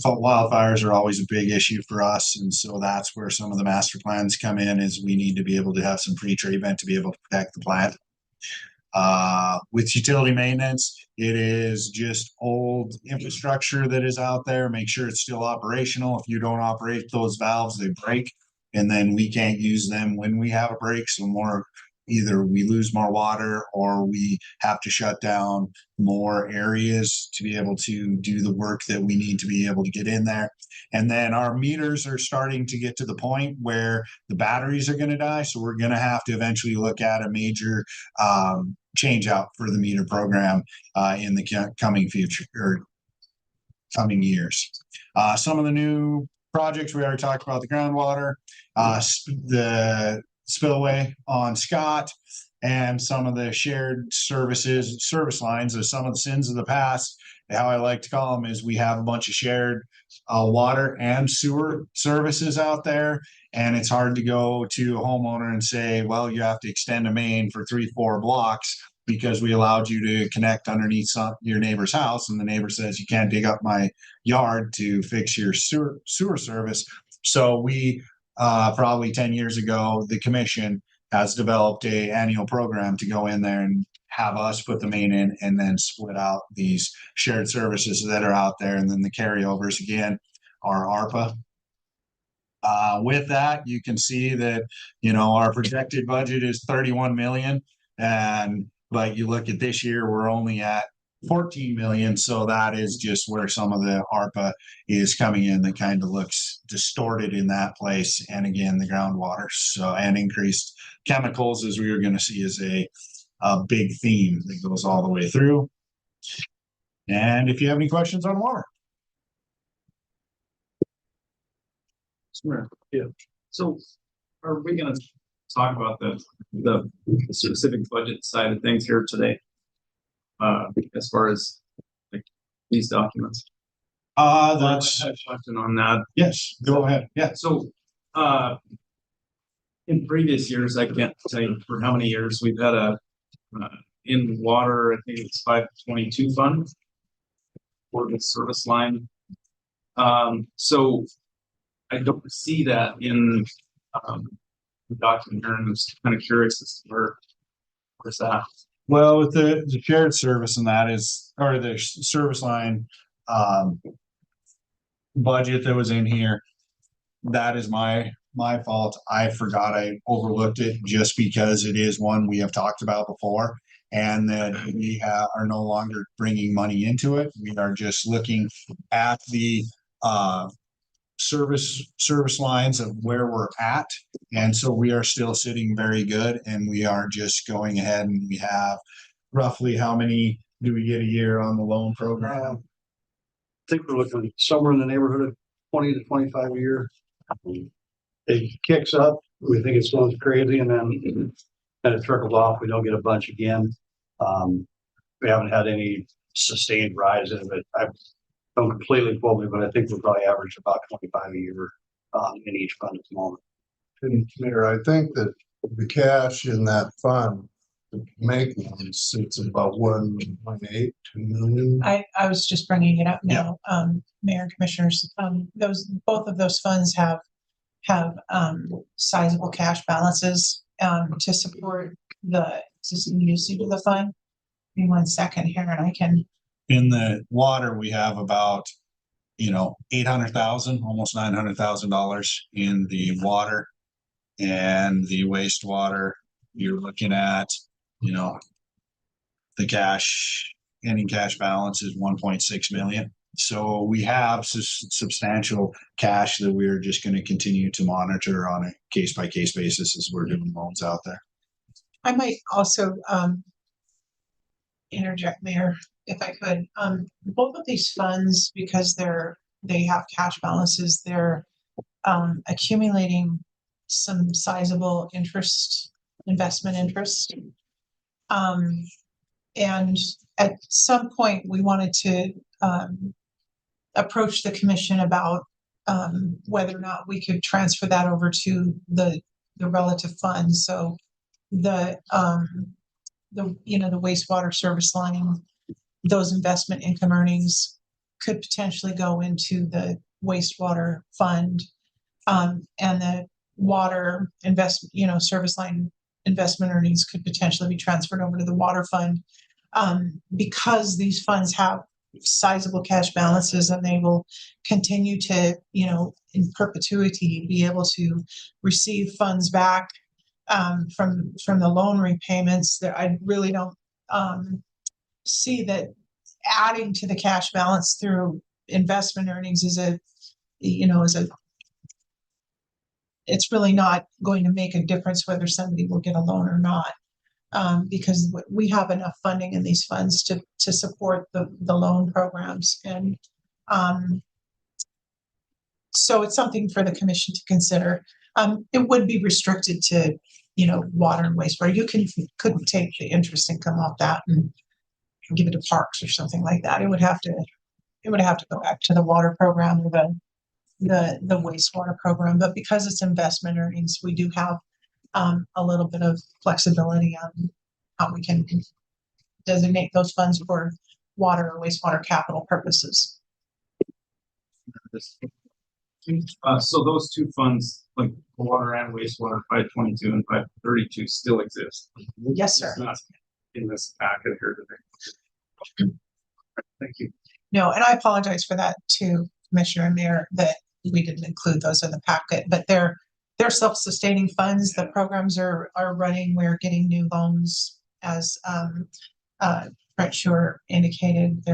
wildfires are always a big issue for us, and so that's where some of the master plans come in. Is we need to be able to have some pre-treatment to be able to protect the plant. With utility maintenance, it is just old infrastructure that is out there. Make sure it's still operational. If you don't operate those valves, they break, and then we can't use them when we have a break. So either we lose more water or we have to shut down more areas to be able to do the work that we need to be able to get in there. And then our meters are starting to get to the point where the batteries are going to die. So we're going to have to eventually look at a major change out for the meter program in the coming future or coming years. Some of the new projects, we already talked about the groundwater, the spillway on Scott, and some of the shared service lines of some of the sins of the past. How I like to call them is we have a bunch of shared water and sewer services out there, and it's hard to go to a homeowner and say, well, you have to extend a main for 3-4 blocks because we allowed you to connect underneath your neighbor's house, and the neighbor says you can't dig up my yard to fix your sewer service. So we probably 10 years ago, the commission has developed a annual program to go in there and have us put the main in and then split out these shared services that are out there. And then the carryovers again are ARPA. With that, you can see that, our projected budget is 31 million. But you look at this year, we're only at 14 million. So that is just where some of the ARPA is coming in that kind of looks distorted in that place. And again, the groundwater, and increased chemicals, as we were going to see, is a big theme that goes all the way through. And if you have any questions on water. Sure. Yeah. So are we going to talk about the specific budget side of things here today? As far as like these documents. That's a question on that. Yes, go ahead. Yeah. So in previous years, I can't tell you for how many years we've had a in water, I think it's 522 fund for the service line. So I don't see that in the document here, and I'm just kind of curious as to where's that. Well, with the shared service, and that is, or the service line budget that was in here, that is my fault. I forgot, I overlooked it just because it is one we have talked about before, and that we are no longer bringing money into it. We are just looking at the service lines of where we're at, and so we are still sitting very good, and we are just going ahead, and we have roughly how many do we get a year on the loan program? I think we're looking somewhere in the neighborhood of 20 to 25 a year. It kicks up, we think it's going crazy, and then it trickles off. We don't get a bunch again. We haven't had any sustained rise in it. I don't completely quote me, but I think we'll probably average about 25 a year in each fund at the moment. And Mayor, I think that the cash in that fund, maintenance, it's about 1.8, 2 million. I was just bringing it up now, Mayor and Commissioners. Both of those funds have sizable cash balances to support the existing usage of the fund. Give me 1 second here, and I can. In the water, we have about $800,000, almost $900,000 in the water and the wastewater. You're looking at, the cash, ending cash balance is 1.6 million. So we have substantial cash that we're just going to continue to monitor on a case by case basis as we're doing loans out there. I might also interject, Mayor, if I could. Both of these funds, because they have cash balances, they're accumulating some sizable investment interest. And at some point, we wanted to approach the commission about whether or not we could transfer that over to the relative funds. So the wastewater service line, those investment income earnings could potentially go into the wastewater fund, and the water service line investment earnings could potentially be transferred over to the water fund, because these funds have sizable cash balances and they will continue to, in perpetuity, be able to receive funds back from the loan repayments. That I really don't see that adding to the cash balance through investment earnings it's really not going to make a difference whether somebody will get a loan or not, because we have enough funding in these funds to support the loan programs. And so it's something for the commission to consider. It would be restricted to, water and wastewater. You couldn't take the interest income off that and give it to parks or something like that. It would have to go back to the water program or the wastewater program. But because it's investment earnings, we do have a little bit of flexibility on how we can designate those funds for water or wastewater capital purposes. So those two funds, like water and wastewater, 522 and 532, still exist. Yes, sir. It's not in this packet here today. Thank you. No, and I apologize for that too, Commissioner and Mayor, that we didn't include those in the packet, but they're self-sustaining funds. The programs are running. We're getting new loans, as Brett Shore indicated.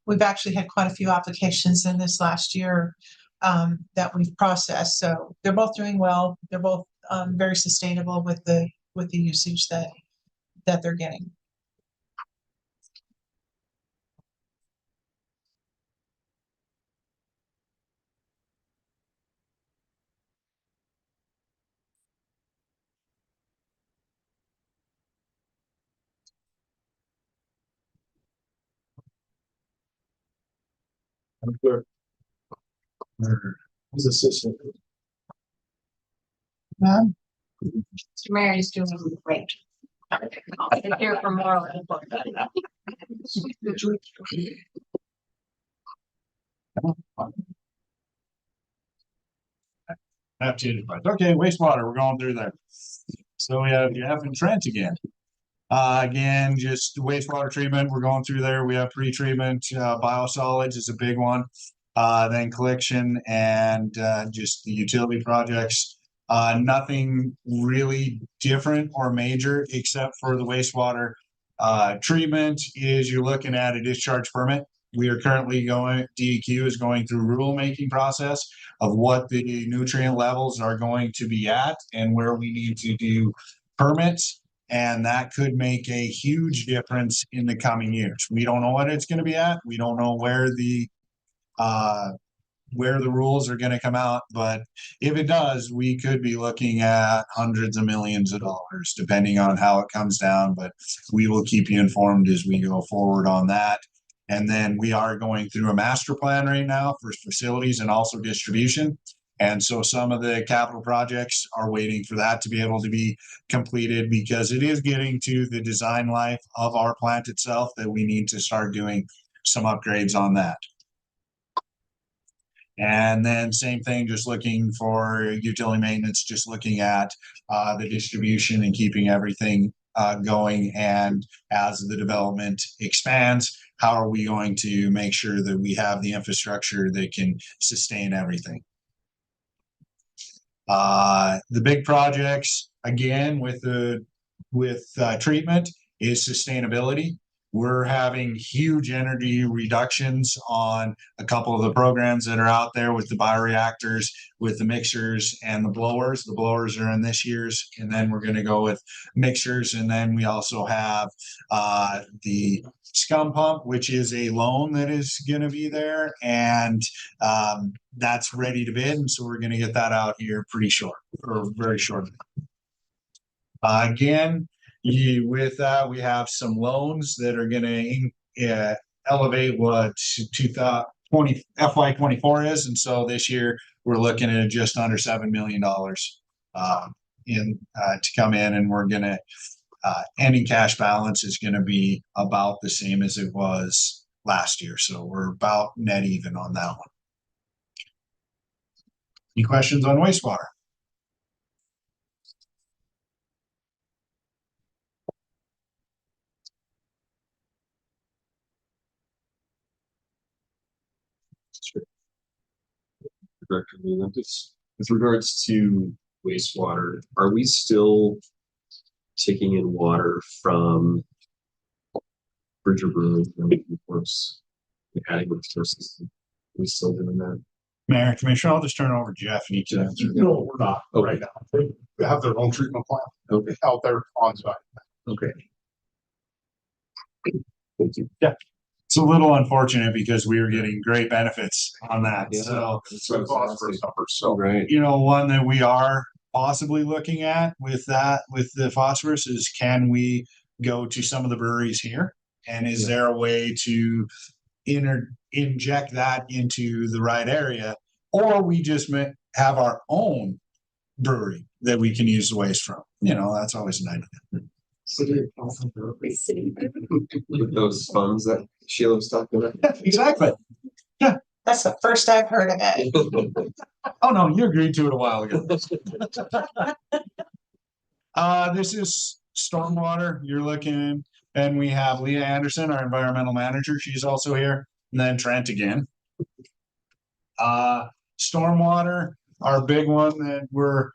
We've actually had quite a few applications in this last year that we've processed. So they're both doing well. They're both very sustainable with the usage that they're getting. His assistant. Mr. Mayor is doing great. I'm here for moral input. Okay, wastewater, we're going through there. So we have Jeff and Trent again. Again, just wastewater treatment, we're going through there. We have pre-treatment, biosolids is a big one. Then collection and just the utility projects. Nothing really different or major except for the wastewater treatment is you're looking at a discharge permit. We are currently DEQ is going through rulemaking process of what the nutrient levels are going to be at and where we need to do permits. And that could make a huge difference in the coming years. We don't know what it's going to be at. We don't know where the rules are going to come out, but if it does, we could be looking at hundreds of millions of dollars, depending on how it comes down. But we will keep you informed as we go forward on that. And then we are going through a master plan right now for facilities and also distribution. And so some of the capital projects are waiting for that to be able to be completed because it is getting to the design life of our plant itself that we need to start doing some upgrades on that. And then same thing, just looking for utility maintenance, just looking at the distribution and keeping everything going, and as the development expands, how are we going to make sure that we have the infrastructure that can sustain everything? The big projects, again, with treatment is sustainability. We're having huge energy reductions on a couple of the programs that are out there with the bioreactors, with the mixers and the blowers. The blowers are in this year's, and then we're going to go with mixers. And then we also have the scum pump, which is a loan that is going to be there, and that's ready to bid. And so we're going to get that out here pretty short, or very shortly. Again, with that, we have some loans that are going to elevate what 2020 FY24 is, and so this year we're looking at just under $7 million to come in, and we're going to ending cash balance is going to be about the same as it was last year, so we're about net even on that one. Any questions on wastewater? Director Leland, with regards to wastewater, are we still taking in water from Bridger Brewery and works, adding resources? Are we still doing that? Mayor, Commissioner, I'll just turn it over to Jeff and each of them. No, we're not right now. They have their own treatment plant out there on site. Okay. Thank you. Yeah. It's a little unfortunate because we were getting great benefits on that. Yeah, so, right. You know, one that we are possibly looking at with the phosphorus is, can we go to some of the breweries here? And is there a way to inject that into the right area, or we just have our own brewery that we can use the waste from? You know, that's always an idea. With those funds that Sheila was talking about. Exactly. Yeah. That's the first I've heard of it. Oh no, you agreed to it a while ago. This is stormwater. You're looking, and we have Leah Anderson, our environmental manager. She's also here. And then Trent again. Stormwater, our big one that we're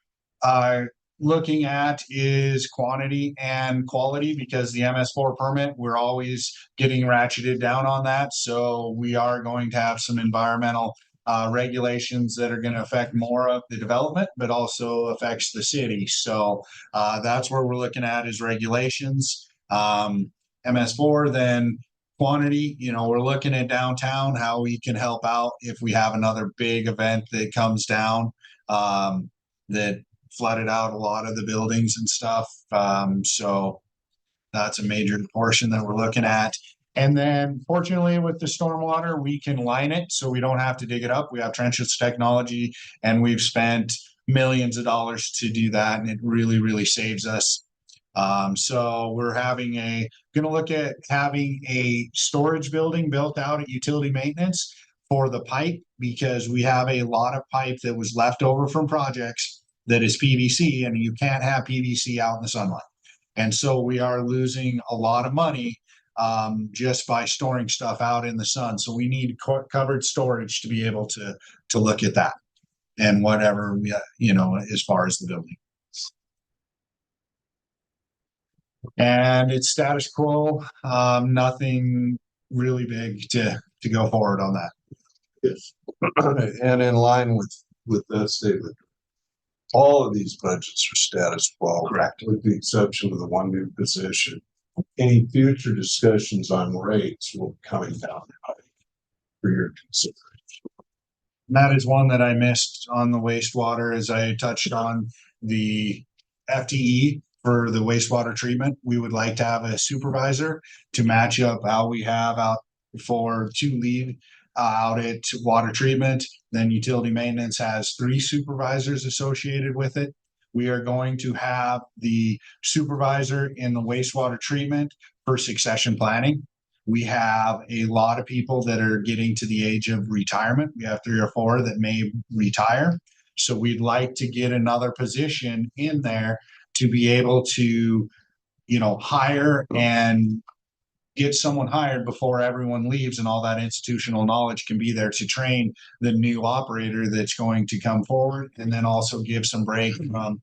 looking at is quantity and quality, because the MS4 permit, we're always getting ratcheted down on that. So we are going to have some environmental regulations that are going to affect more of the development, but also affects the city. So that's where we're looking at is regulations. MS4, then quantity, you know, we're looking at downtown, how we can help out if we have another big event that comes down that flooded out a lot of the buildings and stuff. So that's a major portion that we're looking at. And then fortunately with the stormwater, we can line it so we don't have to dig it up. We have trenchless technology, and we've spent millions of dollars to do that, and it really, really saves us. So we're going to look at having a storage building built out at utility maintenance for the pipe, because we have a lot of pipe that was left over from projects that is PVC, and you can't have PVC out in the sunlight. And so we are losing a lot of money just by storing stuff out in the sun. So we need covered storage to be able to look at that and whatever, you know, as far as the building. And it's status quo, nothing really big to go forward on that. Yes. And in line with that statement, all of these budgets are status quo, correct, with the exception of the one new position. Any future discussions on rates will be coming down for your consideration. That is one that I missed on the wastewater, as I touched on the FTE for the wastewater treatment. We would like to have a supervisor to match up how we have out for 2 lead out at water treatment. Then utility maintenance has 3 supervisors associated with it. We are going to have the supervisor in the wastewater treatment for succession planning. We have a lot of people that are getting to the age of retirement. We have 3 or 4 that may retire. So we'd like to get another position in there to be able to hire and get someone hired before everyone leaves, and all that institutional knowledge can be there to train the new operator that's going to come forward, and then also give some break from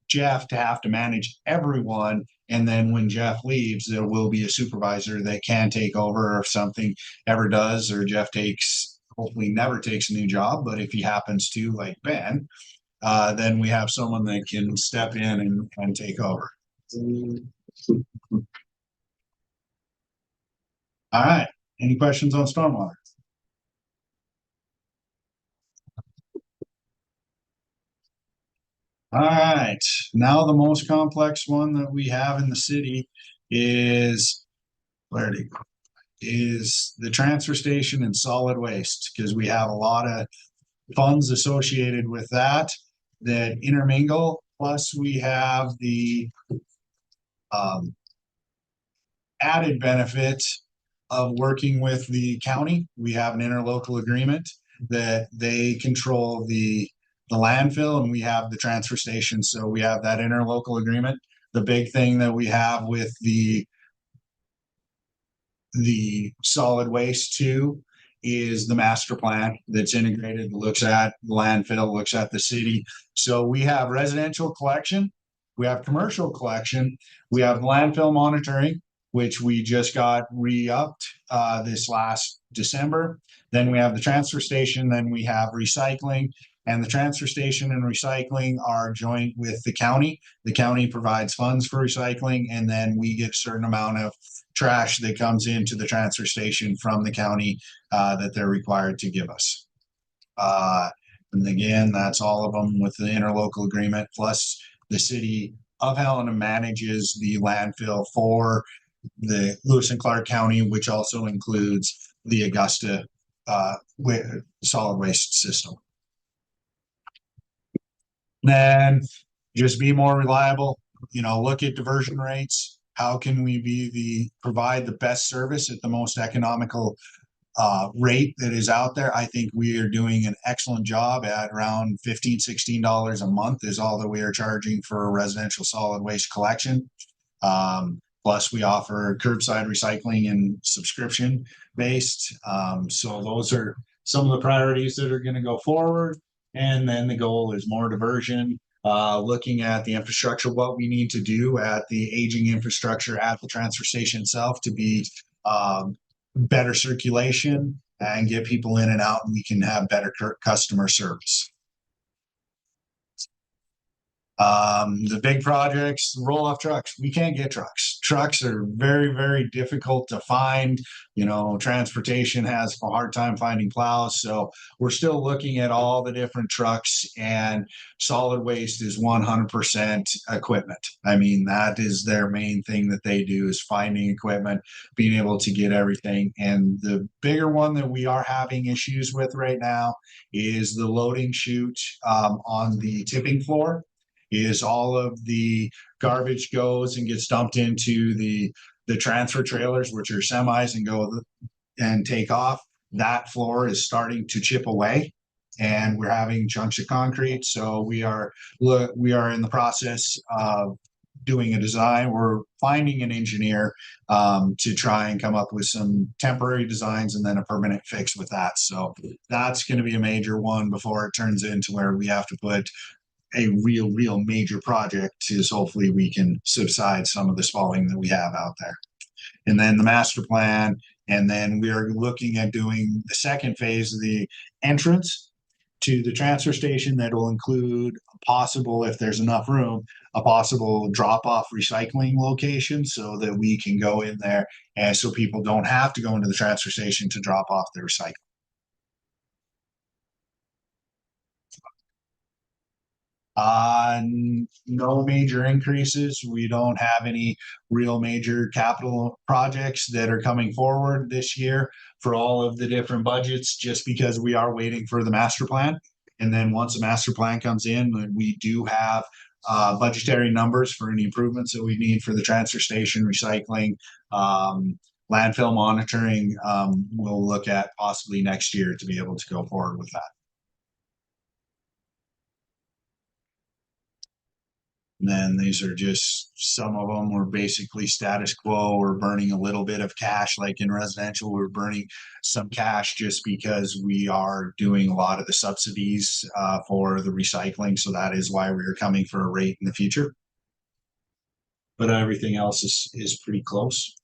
Jeff to have to manage everyone. And then when Jeff leaves, there will be a supervisor that can take over if something ever does, or Jeff hopefully never takes a new job. But if he happens to, like Ben, then we have someone that can step in and take over. All right. Any questions on stormwater? All right. Now the most complex one that we have in the city is the transfer station and solid waste, because we have a lot of funds associated with that intermingle. Plus we have the added benefit of working with the county. We have an interlocal agreement that they control the landfill, and we have the transfer station. So we have that interlocal agreement. The big thing that we have with the solid waste too is the master plan that's integrated, looks at the landfill, looks at the city. So we have residential collection, we have commercial collection, we have landfill monitoring, which we just got re-upped this last December. Then we have the transfer station, then we have recycling, and the transfer station and recycling are joint with the county. The county provides funds for recycling, and then we get a certain amount of trash that comes into the transfer station from the county that they're required to give us. And again, that's all of them with the interlocal agreement, plus the city of Helena manages the landfill for the Lewis and Clark County, which also includes the Augusta solid waste system. Then just be more reliable, look at diversion rates. How can we provide the best service at the most economical rate that is out there? I think we are doing an excellent job at around $15-16 a month is all that we are charging for residential solid waste collection. Plus we offer curbside recycling and subscription based. So those are some of the priorities that are going to go forward. And then the goal is more diversion, looking at the infrastructure, what we need to do at the aging infrastructure at the transfer station itself to be better circulation and get people in and out, and we can have better customer service. The big projects, roll-off trucks. We can't get trucks. Trucks are very, very difficult to find. Transportation has a hard time finding plows. So we're still looking at all the different trucks, and solid waste is 100% equipment. I mean, that is their main thing that they do, is finding equipment, being able to get everything. And the bigger one that we are having issues with right now is the loading chute on the tipping floor. Is all of the garbage goes and gets dumped into the transfer trailers, which are semis, and go and take off. That floor is starting to chip away, and we're having chunks of concrete. So we are in the process of doing a design. We're finding an engineer to try and come up with some temporary designs and then a permanent fix with that. So that's going to be a major one before it turns into where we have to put a real major project, is hopefully we can subside some of the spalling that we have out there. And then the master plan, and then we are looking at doing the second phase of the entrance to the transfer station that will include a possible, if there's enough room, a possible drop-off recycling location so that we can go in there, and so people don't have to go into the transfer station to drop off their recycling. No major increases. We don't have any real major capital projects that are coming forward this year for all of the different budgets, just because we are waiting for the master plan. And then once the master plan comes in, we do have budgetary numbers for any improvements that we need for the transfer station, recycling, landfill monitoring. We'll look at possibly next year to be able to go forward with that. And then these are just, some of them were basically status quo. We're burning a little bit of cash, like in residential, we're burning some cash just because we are doing a lot of the subsidies for the recycling. So that is why we are coming for a rate in the future. But everything else is pretty close.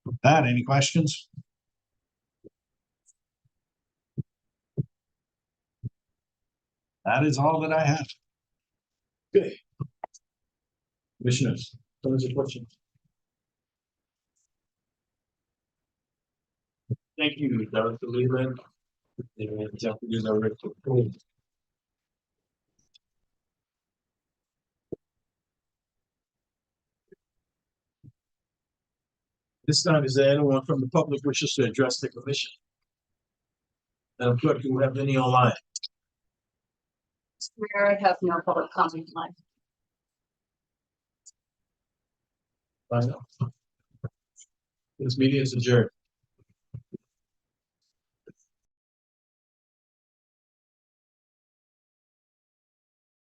With that, any questions? That is all that I have. Okay. Commissioners, comments or questions? Thank you, Director Leland. Deputy Director Cole. This time, is there anyone from the public wishes to address the commission? Madam Clerk, do we have any online? Mayor, I have no public comment line. Fine. This meeting is adjourned.